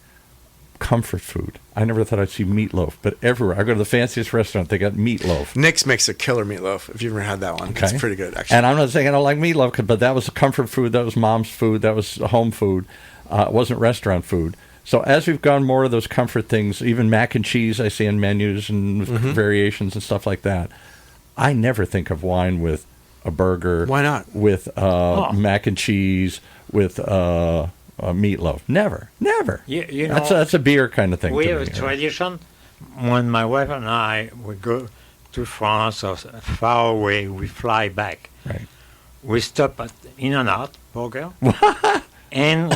Comfort food. I never thought I'd see meatloaf, but everywhere. I go to the fanciest restaurant, they got meatloaf. Nick's makes a killer meatloaf, if you've ever had that one. Okay. It's pretty good, actually. And I'm not saying I don't like meatloaf, but that was comfort food, that was mom's food, that was home food. It wasn't restaurant food. So as we've gone more of those comfort things, even mac and cheese I see in menus and variations and stuff like that, I never think of wine with a burger. Why not? With mac and cheese, with meatloaf. Never. You know, That's a beer kind of thing. we to have me, a tradition. When my wife and I would go to France or far away, we fly back. Right. We stop at In-N-Out Burger, and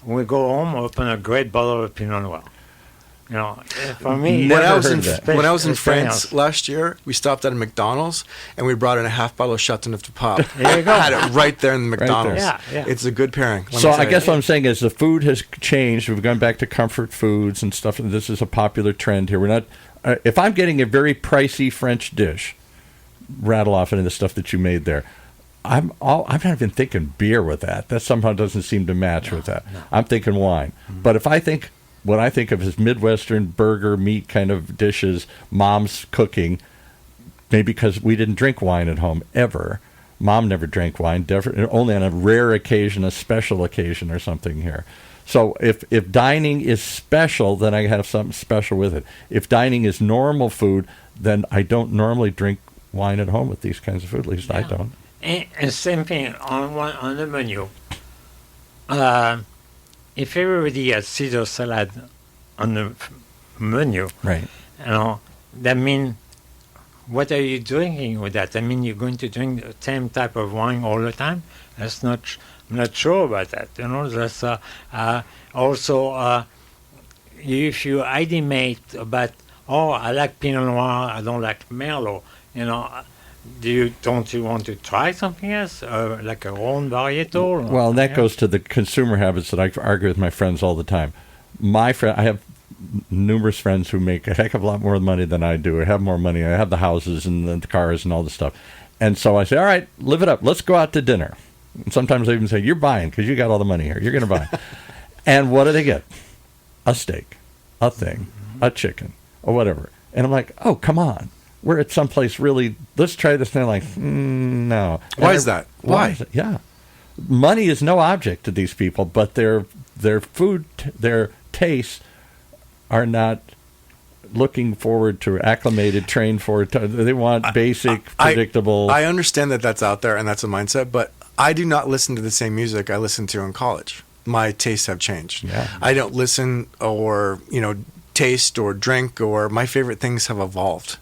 we go home, open a great bottle of Pinot Noir. You know, for me, Never when I was heard in of that. when I was in France experience. last year, we stopped at a McDonald's and we brought in a half bottle of Chateauneuf de Pape. There you go. Had it right there in the McDonald's. there. Yeah. It's a good pairing. let So me I tell guess you. what I'm saying is the food has changed. We've gone back to comfort foods and stuff. And this is a popular trend here. We're not. If I'm getting a very pricey French dish, rattle off any of the stuff that you made there. I'm not even thinking beer with that. That somehow doesn't seem to match with that. I'm thinking wine. But if I think what I think of as Midwestern burger meat kind of dishes, mom's cooking, maybe because we didn't drink wine at home ever. Mom never drank wine, only on a rare occasion, a special occasion or something here. So if dining is special, then I have something special with it. If dining is normal food, then I don't normally drink wine at home with these kinds of food. At least I don't. And same thing on the menu. If everybody has Caesar salad on the menu, Right. That means, what are you drinking with that? I mean, you're going to drink the same type of wine all the time? That's not. I'm not sure about that. That's also if you estimate about, I like Pinot Noir, I don't like Merlot. don't you want to try something else, like a own varietal? Well, that goes to the consumer habits that I argue with my friends all the time. I have numerous friends who make a heck of a lot more money than I do. I have more money. I have the houses and the cars and all this stuff. And so I say, all right, live it up. Let's go out to dinner. And sometimes I even say, you're buying because you got all the money here. You're going to buy. And what do they get? A steak, a thing, a chicken, or whatever. And I'm like, oh, come on. We're at someplace really, let's try this. And they're like, no. Why is that? Why? Is it? Yeah. Money is no object to these people, but their food, their tastes are not looking forward to acclimated, trained for. They want basic, predictable. I understand that that's out there and that's a mindset, but I do not listen to the same music I listened to in college. My tastes have changed. Yeah. I don't listen or, taste or drink, or my favorite things have evolved.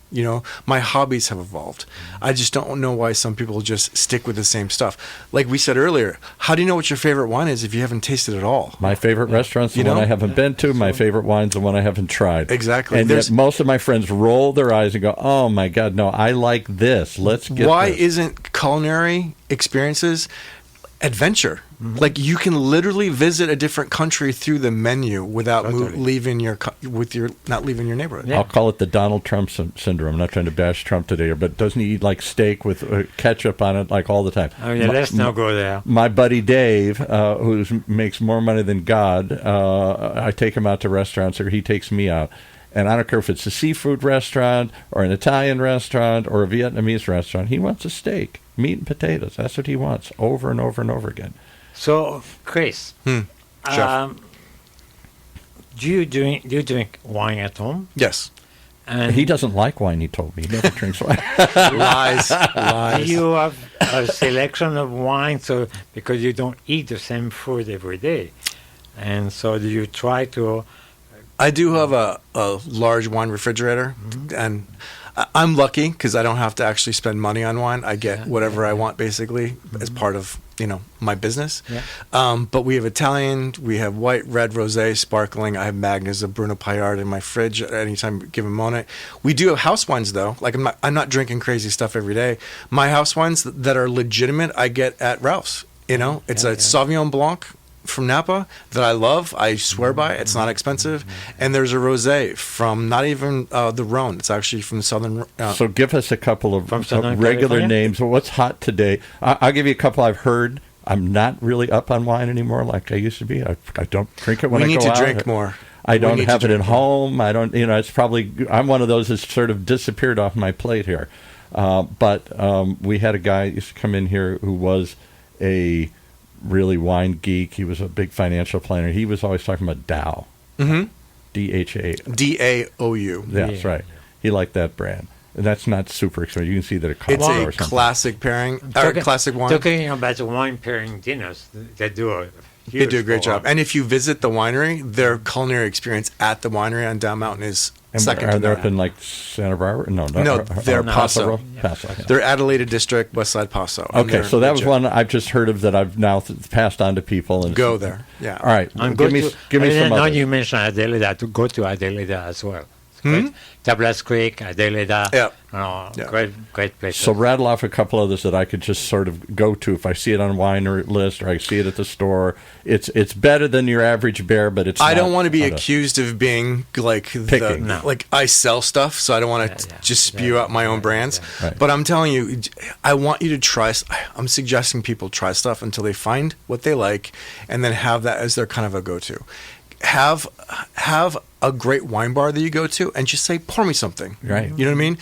My hobbies have evolved. I just don't know why some people just stick with the same stuff. Like we said earlier, how do you know what your favorite wine is if you haven't tasted it all? My favorite restaurant's the one I haven't been to. My favorite wine's the one I haven't tried. Exactly. And yet most of my friends roll their eyes and go, oh my God, no, I like this. Let's get Why this. isn't culinary experiences adventure? Like you can literally visit a different country through the menu without leaving not leaving your neighborhood. I'll call it the Donald Trump syndrome. I'm not trying to bash Trump today, but doesn't he eat like steak with ketchup on it like all the time? Oh yeah, let's not go there. My buddy Dave, who makes more money than God, I take him out to restaurants, or he takes me out. And I don't care if it's a seafood restaurant or an Italian restaurant or a Vietnamese restaurant. He wants a steak, meat and potatoes. That's what he wants over and over and over again. So, Chris, Chef. do you drink wine at home? Yes. And He doesn't like wine, he told me. He never drinks wine. Lies. do you have a selection of wine? So because you don't eat the same food every day, and so do you try to? I do have a large wine refrigerator, and I'm lucky because I don't have to actually spend money on wine. I get whatever I want basically as part of my business. Yeah. But we have Italian, we have white, red, rosé, sparkling. I have Magnus of Bruno Paillard in my fridge at any time given moment. We do have house wines though. Like I'm not drinking crazy stuff every day. My house wines that are legitimate I get at Ralph's. It's a Sauvignon Blanc from Napa that I love. I swear by it. It's not expensive. And there's a rosé from not even the Rhone. It's actually from southern. So give us a couple of regular California? names. What's hot today? I'll give you a couple I've heard. I'm not really up on wine anymore like I used to be. I don't drink it when I go out. We need to drink more. I don't have it at home. I don't, it's probably, I'm one of those that's sort of disappeared off my plate here. But we had a guy used to come in here who was a really wine geek. He was a big financial planner. He was always talking about Dow. Mm-hmm. DHA. DAOU. That's right. He liked that brand. And that's not super expensive. You can see that it costs It's or a something. classic pairing, or classic wine. Talking about the wine pairing dinners, they do a They do a great job. And if you visit the winery, their culinary experience at the winery on Down Mountain is second to Are they none. up in like Santa Barbara? No, they're Paso. Paso. Yeah. They're Adelaide District, West Side Paso. Okay, so that was one I've just heard of that I've now passed on to people. And Go there. Yeah. All right. Give me some now others. you mentioned Adelaide, to go to Adelaide as well. Great. Tablas Creek, Adelaide. Yeah. Great place. So rattle off a couple others that I could just sort of go to if I see it on a wine list or I see it at the store. It's better than your average bear, but it's I not don't want to be accused of being like picking. like I sell stuff, so I don't want to just spew out my own brands. Yeah. Right. But I'm telling you, I want you to try. I'm suggesting people try stuff until they find what they like, and then have that as their kind of a go-to. Have a great wine bar that you go to and just say, pour me something. Right. You know what I mean?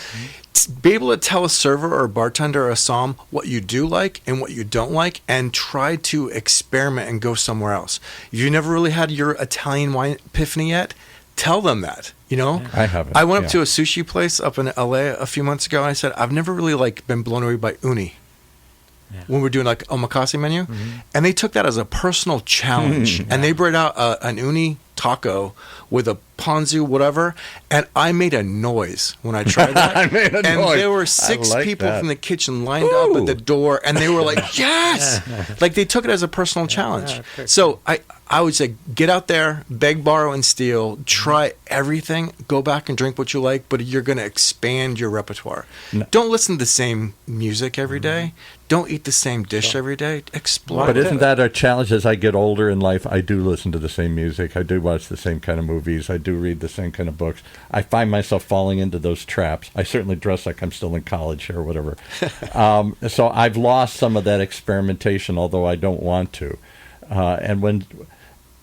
Be able to tell a server or a bartender or a somm what you do like and what you don't like, and try to experiment and go somewhere else. If you've never really had your Italian wine epiphany yet, tell them that. I haven't. I went up to a sushi place up in LA a few months ago, and I said, I've never really been blown away by uni. Yeah. When we're doing like omakase menu, and they took that as a personal challenge, and they brought out an uni taco with a ponzu whatever, and I made a noise when I tried that. And there were 6 people from the kitchen lined up at the door, and they were like, yes! Like they took it as a personal challenge. So I would say get out there, beg, borrow, and steal. Try everything. Go back and drink what you like, but you're going to expand your repertoire. No. Don't listen to the same music every day. Don't eat the same dish every day. Explore. But isn't that a challenge? As I get older in life, I do listen to the same music. I do watch the same kind of movies. I do read the same kind of books. I find myself falling into those traps. I certainly dress like I'm still in college or whatever. So I've lost some of that experimentation, although I don't want to. And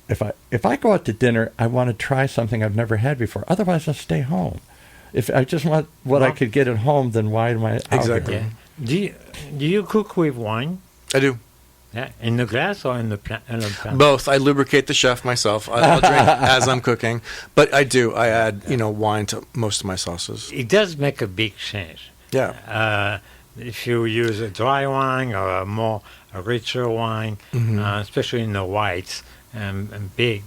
if I go out to dinner, I want to try something I've never had before. Otherwise, I'll stay home. If I just want what I could get at home, then why am I out here? Yeah. Do you cook with wine? I do. Yeah, in the glass or in the pan? Both. I lubricate the chef myself. I'll drink as I'm cooking. But I do. I add, wine to most of my sauces. It does make a big change. Yeah. If you use a dry wine or a richer wine, especially in the whites, big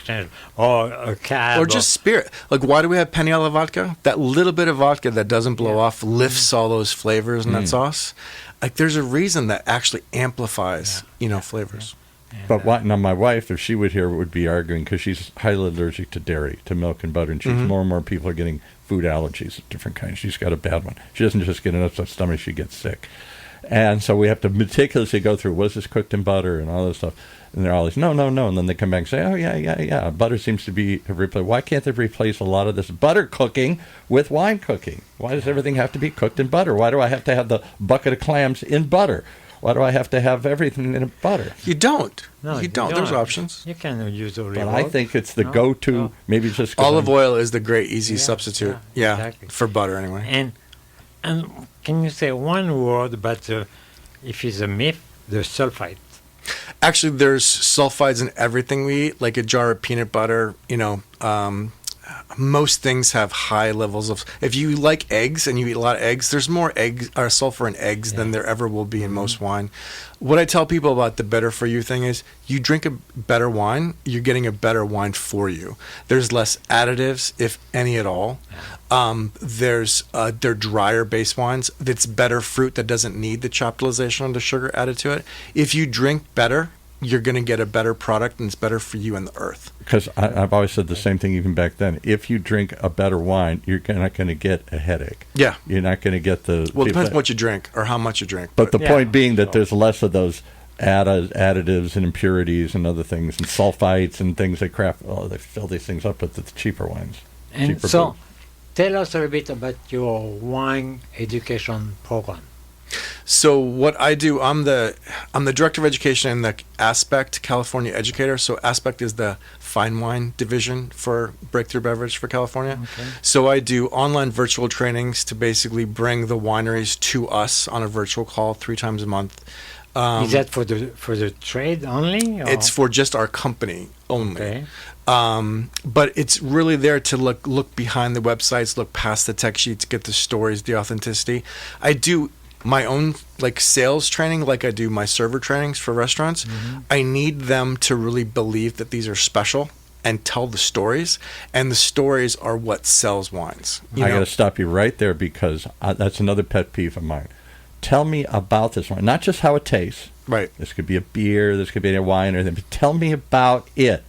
change. Or a cab. Or just spirit. Like, why do we have Peniella vodka? That little bit of vodka that doesn't blow off lifts all those flavors in that sauce. Like, there's a reason that actually amplifies, flavors. But now my wife, if she would hear, would be arguing because she's highly allergic to dairy, to milk and butter, and she's more and more people are getting food allergies of different kinds. She's got a bad one. She doesn't just get an upset stomach; she gets sick. And so we have to meticulously go through, was this cooked in butter and all this stuff. And they're always, no. And then they come back and say, oh, yeah. Butter seems to be replaced. Why can't they replace a lot of this butter cooking with wine cooking? Why does everything have to be cooked in butter? Why do I have to have the bucket of clams in butter? Why do I have to have everything in butter? You don't. No, you don't. There's options. You can use olive oil. But I think it's the go-to, maybe just... Olive oil is the great, easy substitute. Yeah, exactly. For butter anyway. And can you say one word about, if it's a myth, the sulfite? Actually, there's sulfides in everything we eat, like a jar of peanut butter. Most things have high levels of... If you like eggs and you eat a lot of eggs, there's more sulfur in eggs than there ever will be in most wine. What I tell people about the better for you thing is, you drink a better wine, you're getting a better wine for you. There's less additives, if any at all. They're drier base wines. It's better fruit that doesn't need the chaptalization or the sugar added to it. If you drink better, you're going to get a better product, and it's better for you and the earth. Because I've always said the same thing even back then. If you drink a better wine, you're not going to get a headache. Yeah. You're not going to get the... Well, it depends on what you drink or how much you drink. But the point being that there's less of those additives and impurities and other things and sulfites and things they they fill these things up with the cheaper wines. And so, tell us a little bit about your wine education program. So what I do, I'm the director of education in the Aspect California Educator. So Aspect is the fine wine division for Breakthrough Beverage for California. Okay. So I do online virtual trainings to basically bring the wineries to us on a virtual call 3 times a month. Is that for the trade only? Or? It's for just our company only. Okay. But it's really there to look behind the websites, look past the tech sheets, get the stories, the authenticity. I do my own sales training, like I do my server trainings for restaurants. I need them to really believe that these are special and tell the stories, and the stories are what sells wines. I got to stop you right there, because that's another pet peeve of mine. Tell me about this wine, not just how it tastes. Right. This could be a beer, this could be a wine, or anything, but tell me about it.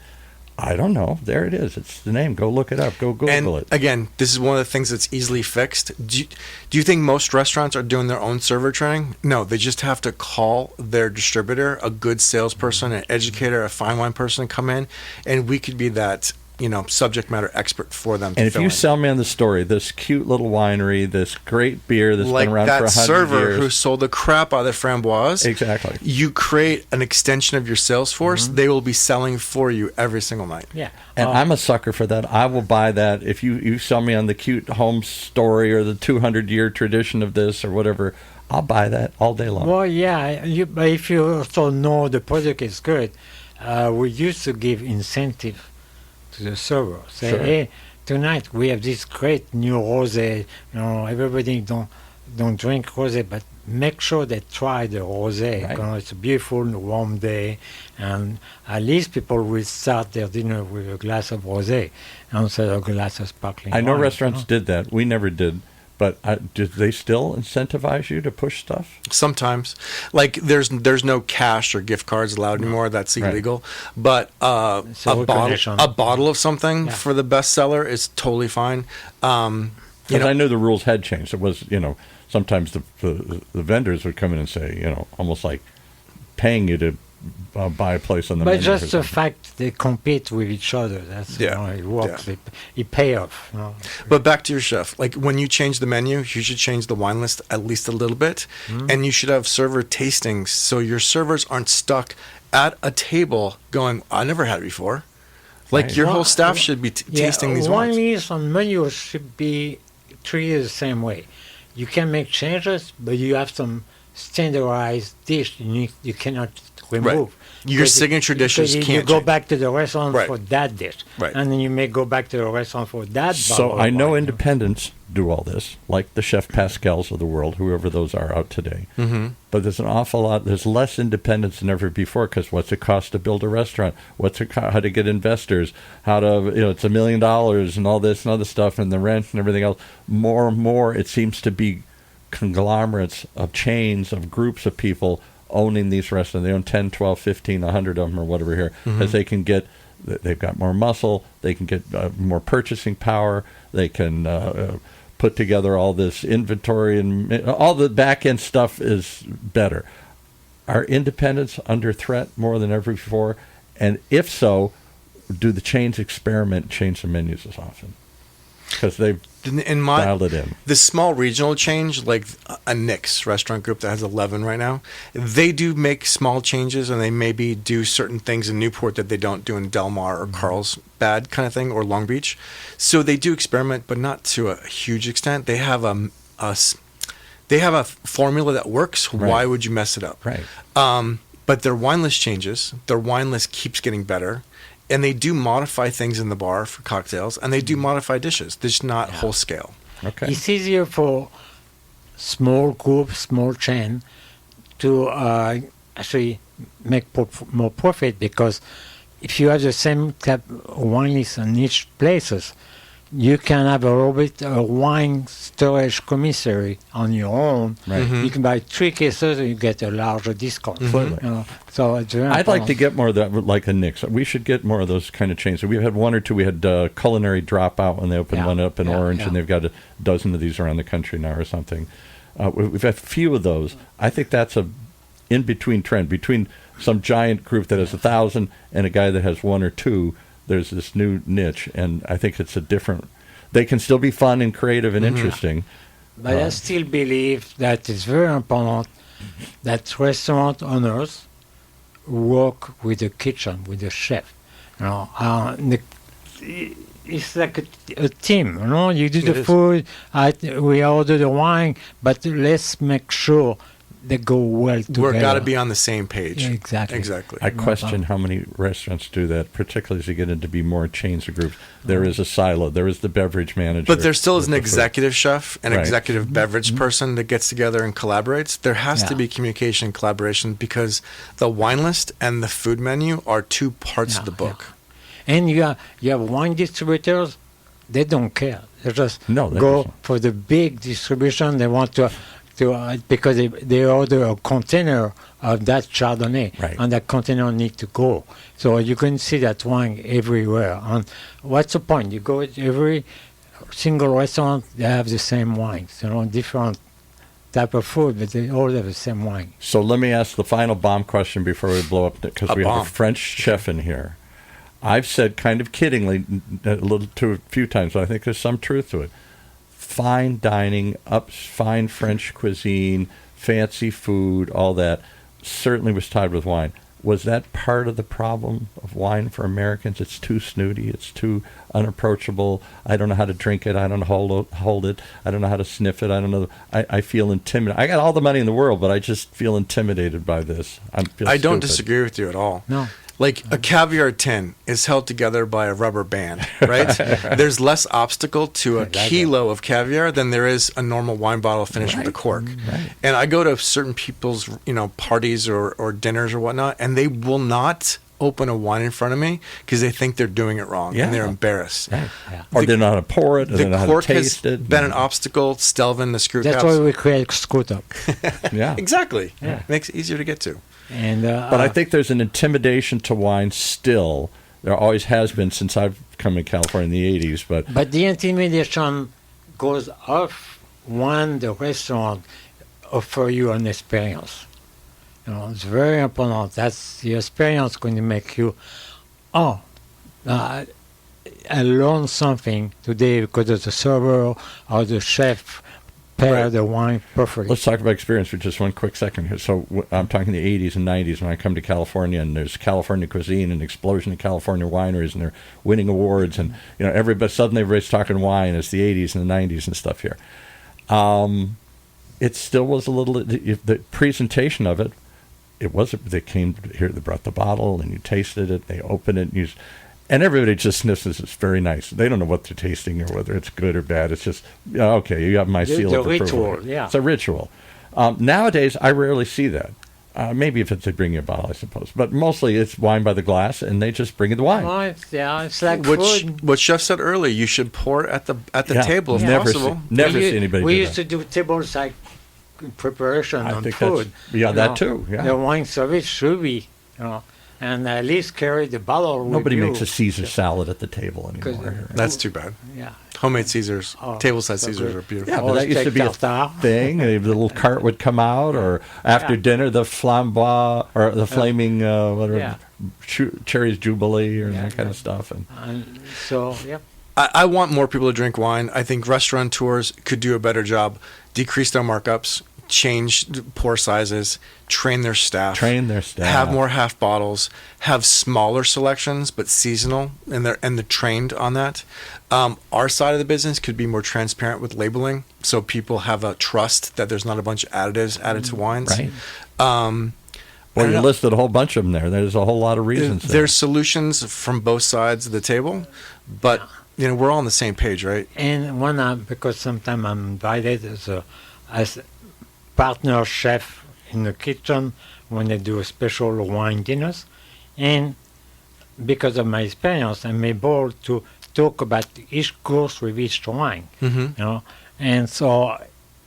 I don't know. There it is. It's the name. Go look it up. Go Google it. Again, this is one of the things that's easily fixed. Do you think most restaurants are doing their own server training? No, they just have to call their distributor, a good salesperson, an educator, a fine wine person, come in, and we could be that subject matter expert for them. And if you sell me on the story, this cute little winery, this great beer that's been around for 100 years. Like that server who sold the crap out of the framboise. Exactly. You create an extension of your sales force. They will be selling for you every single night. Yeah. And I'm a sucker for that. I will buy that. If you sell me on the cute home story or the 200-year tradition of this or whatever, I'll buy that all day long. Well, yeah. But if you also know the product is good, we used to give incentive to the server. Say, hey, tonight we have this great new rosé. Everybody don't drink rosé, but make sure they try the rosé. Right. It's a beautiful warm day, and at least people will start their dinner with a glass of rosé instead of a glass of sparkling wine. I know restaurants did that. We never did. But do they still incentivize you to push stuff? Sometimes, like there's no cash or gift cards allowed anymore. That's illegal. But a bottle of something for the bestseller is totally fine. Because I knew the rules had changed. It was, sometimes the vendors would come in and say, almost like paying you to buy a place on the menu. But just the fact they compete with each other, that's it works. Yeah. It pay off. But back to your chef. Like when you change the menu, you should change the wine list at least a little bit, and you should have server tastings so your servers aren't stuck at a table going, "I never had it before." Like your whole staff should be tasting these wines. Wine list on menu should be treated the same way. You can make changes, but you have some standardized dish you cannot remove. Right. Your signature dishes can't you go back to the restaurant for that dish, right. And then you may go back to the restaurant for that. So I know independents do all this, like the Chef Pascals of the world, whoever those are out today. Mm-hmm. But there's an awful lot. There's less independence than ever before because what's it cost to build a restaurant? How to get investors? How to it's $1 million and all this and other stuff and the rent and everything else. More and more, it seems to be conglomerates of chains of groups of people owning these restaurants. They own 10, 12, 15, 100 of them or whatever here, as they've got more muscle, they can get more purchasing power, they can put together all this inventory, and all the back-end stuff is better. Are independents under threat more than ever before? And if so, do the chains experiment change the menus as often? Because they've dialed it in. The small regional change, like a Nick's restaurant group that has 11 right now, they do make small changes, and they maybe do certain things in Newport that they don't do in Del Mar or Carlsbad kind of thing, or Long Beach. So they do experiment, but not to a huge extent. They have a formula that works. Right. Why would you mess it up? Right. But their wine list changes. Their wine list keeps getting better. And they do modify things in the bar for cocktails, and they do modify dishes. It's not whole scale. Okay. It's easier for small group, small chain to actually make more profit, because if you have the same type of wine list in each places, you can have a little bit of wine storage commissary on your own. Right. You can buy 3 cases and you get a larger discount. So it's very I'd like to get more of that, like a Nick's. We should get more of those kind of chains. We've had one or two. We had Culinary Dropout when they opened one up in Orange, and they've got a dozen of these around the country now or something. We've had a few of those. I think that's a in-between trend. Between some giant group that has 1,000 and a guy that has 1 or 2, there's this new niche, and I think it's a different. They can still be fun and creative and interesting. But I still believe that it's very important that restaurant owners work with the kitchen, with the chef. It's like a team. You do the food, we order the wine, but let's make sure they go well together. We've got to be on the same page. Yeah, exactly. I question how many restaurants do that, particularly as you get into be more chains or groups. There is a silo. There is the beverage manager. But there still is an executive chef, an executive beverage person that gets together and collaborates. There has to be communication and collaboration, because the wine list and the food menu are 2 parts of the book. And you have wine distributors, they don't care. They just go for the big distribution. They want to because they order a container of that Chardonnay, and that container need to go. So you can see that wine everywhere. And what's the point? You go to every single restaurant, they have the same wines, different type of food, but they all have the same wine. So let me ask the final bomb question before we blow up, because we have a French chef in here. I've said kind of kiddingly a few times, but I think there's some truth to it. Fine dining, fine French cuisine, fancy food, all that, certainly was tied with wine. Was that part of the problem of wine for Americans? It's too snooty. It's too unapproachable. I don't know how to drink it. I don't know hold it. I don't know how to sniff it. I don't know. I feel intimidated. I got all the money in the world, but I just feel intimidated by this. I don't disagree with you at all. No. Like a caviar tin is held together by a rubber band, right? There's less obstacle to a kilo of caviar than there is a normal wine bottle finished with a cork. Right. And I go to certain people's, parties or dinners or whatnot, and they will not open a wine in front of me because they think they're doing it wrong and they're embarrassed. Yeah. Or they don't know how to pour it, or they don't know how to cork has taste it. been an obstacle. Stelvin, the screw That's caps. why we create screw top. Yeah. Exactly. Yeah. Makes it easier to get to. And But I think there's an intimidation to wine still. There always has been since I've come in California in the 80s. But the intimidation goes off when the restaurant offer you an experience. It's very important. That's the experience going to make you, I learned something today because of the server or the chef pair the wine perfectly. Let's talk about experience for just one quick second here. So I'm talking the 80s and 90s when I come to California, and there's California cuisine and explosion of California wineries, and they're winning awards, and suddenly everybody's talking wine. It's the 80s and the 90s and stuff here. It still was a little, the presentation of it, they came here, they brought the bottle, and you tasted it, they opened it, and everybody just sniffs this. It's very nice. They don't know what they're tasting or whether it's good or bad. It's just, okay, you have my seal of approval. Ritual, yeah. It's a ritual. Nowadays, I rarely see that. Maybe if they bring you a bottle, I suppose. But mostly it's wine by the glass, and they just bring you the wine. Oh, it's like food. What Chef said earlier, you should pour at the table if possible. Never see anybody We do used that. to do tables like preparation I on think food. that too. Yeah. The wine service should be, and at least carry the bottle with Nobody you. makes a Caesar salad at the table anymore. That's too bad. Yeah. Homemade Caesars, table-side so Caesars good. are beautiful. Yeah, but that used to be a thing. The little cart would come out, or after dinner, the flambois, or the flaming, cherries jubilee, or that kind of stuff. And so, I want more people to drink wine. I think restaurateurs could do a better job, decrease their markups, change pour sizes, train their staff, have more half bottles, have smaller selections but seasonal, and they're trained on that. Our side of the business could be more transparent with labeling, so people have a trust that there's not a bunch of additives added to wines. Right. Well, you listed a whole bunch of them there. There's a whole lot of reasons. There's solutions from both sides of the table, but we're all on the same page, right? And because sometimes I'm invited as partner chef in the kitchen when they do special wine dinners, and because of my experience, I'm able to talk about each course with each wine, and so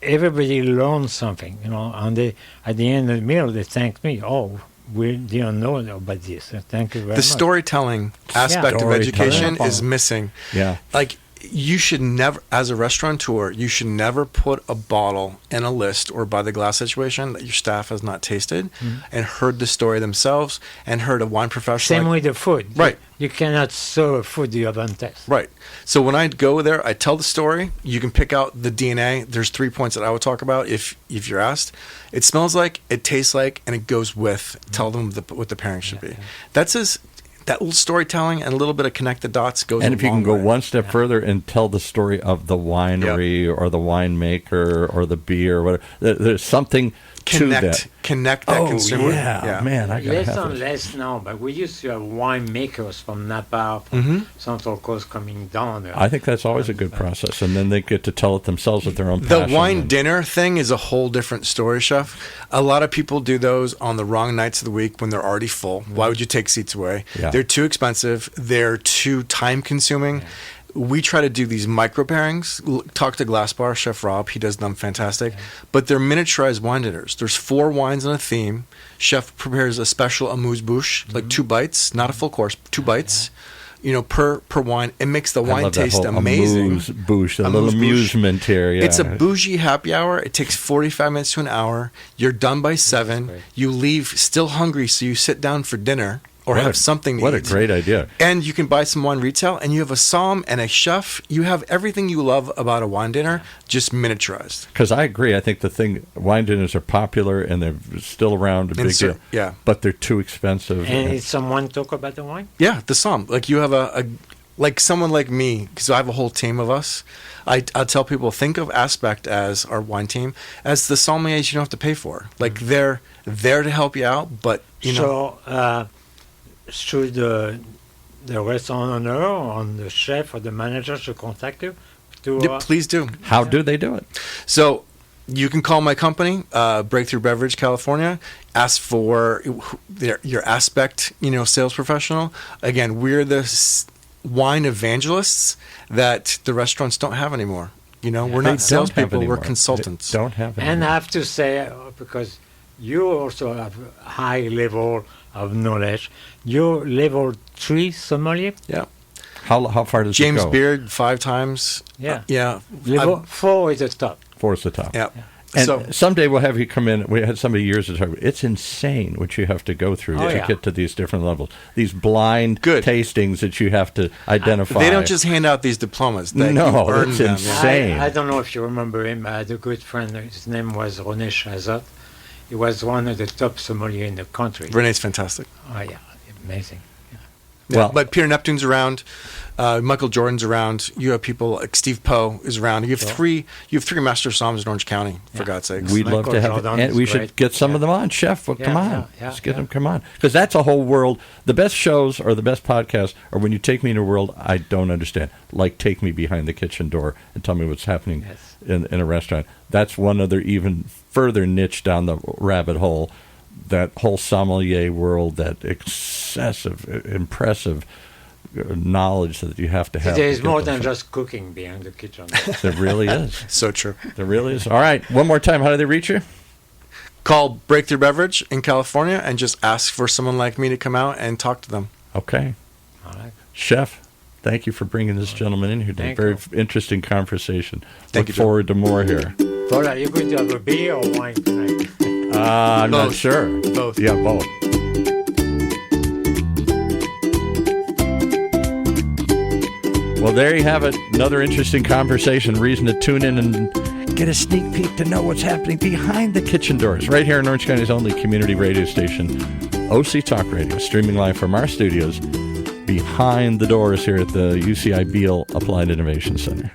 everybody learns something, and at the end of the meal they thank me. Oh, we didn't know about this. Thank you very much. The storytelling aspect of education is missing. Yeah. Like, you should never, as a restaurateur, you should never put a bottle in a list or by the glass situation that your staff has not tasted and heard the story themselves and heard a wine professional. Same with the food. Right. You cannot serve food you haven't tasted. Right. So when I go there, I tell the story. You can pick out the DNA. There's 3 points that I would talk about if you're asked. It smells like, it tastes like, and it goes with. Tell them what the pairing should be. That little storytelling and a little bit of connect the dots goes. And if you can go way. one step further and tell the story of the winery or the winemaker or the beer, or whatever, there's something to that. Connect that consumer. Yeah, man, I gotta Less have and this. less now, but we used to have winemakers from Napa, from Central Coast coming down there. I think that's always a good process, and then they get to tell it themselves with their own The passion. wine dinner thing is a whole different story, Chef. A lot of people do those on the wrong nights of the week when they're already full. Why would you take seats away? Yeah. They're too expensive. They're too time consuming. Yeah. We try to do these micro pairings. Talk to Glass Bar, Chef Rob. He does them fantastic. Yeah. But they're miniaturized wine dinners. There's 4 wines on a theme. Chef prepares a special amuse-bouche, like 2 bites, not a full course, 2 bites. Per wine. It makes the wine taste amazing. Amuse-bouche, a little amusement here. Yeah. It's a bougie happy hour. It takes 45 minutes to an hour. You're done by 7. You leave still hungry, so you sit down for dinner or have something to eat. What a great idea. And you can buy some wine retail, and you have a somm and a chef. You have everything you love about a wine dinner, just miniaturized. Because I agree. I think wine dinners are popular, and they're still around a big deal. Yeah. But they're too expensive. And did someone talk about the wine? Yeah, the somm. Like, you have like someone like me, because I have a whole team of us. I tell people, think of Aspect as our wine team, as the sommeliers you don't have to pay for. Like, they're there to help you out, but, So, should the restaurant owner or the chef or the manager should contact you? Please do. How do they do it? So You can call my company, Breakthrough Beverage California. Ask for your Aspect, sales professional. Again, we're the wine evangelists that the restaurants don't have anymore. We're not salespeople; we're consultants. They don't have. And I have to say, because you also have a high level of knowledge, you're level 3 sommelier. Yeah. How far does James it go? Beard 5 times. Yeah. Level 4 is the top. 4 is the top. Yeah. And So someday we'll have you come in. We had somebody years ago. It's insane what you have to go through to get to these different levels. These blind tastings that you have to identify. They don't just hand out these diplomas. No, it's insane. I don't know if you remember him. I had a good friend. His name was René Chazot. He was one of the top sommeliers in the country. René's fantastic. Oh, yeah. Amazing. Yeah, Well, but Peter Neptune's around, Michael Jordan's around. You have people like Steve Poe is around. You have three master somms in Orange County. For God's sakes, We'd love to have, and we should get some of them on, Chef. Well, come on, let's get them. Come on, because that's a whole world. The best shows or the best podcasts are when you take me in a world I don't understand. Like take me behind the kitchen door and tell me what's happening in a restaurant. That's one other even further niche down the rabbit hole. That whole sommelier world, that excessive, impressive knowledge that you have to have. There is more than just cooking behind the kitchen. There really is. So true. There really is. All right, one more time. How do they reach you? Call Breakthrough Beverage in California and just ask for someone like me to come out and talk to them. Okay. All right. Chef, thank you for bringing this gentleman in here today. Very interesting conversation. Look forward to more here. Paul, are you going to have a beer or wine tonight? I'm not sure. Both. Yeah, both. Well, there you have it. Another interesting conversation. Reason to tune in and get a sneak peek to know what's happening behind the kitchen doors. Right here in Orange County's only community radio station, OCTalkRadio, streaming live from our studios behind the doors here at the UCI Beale Applied Innovation Center.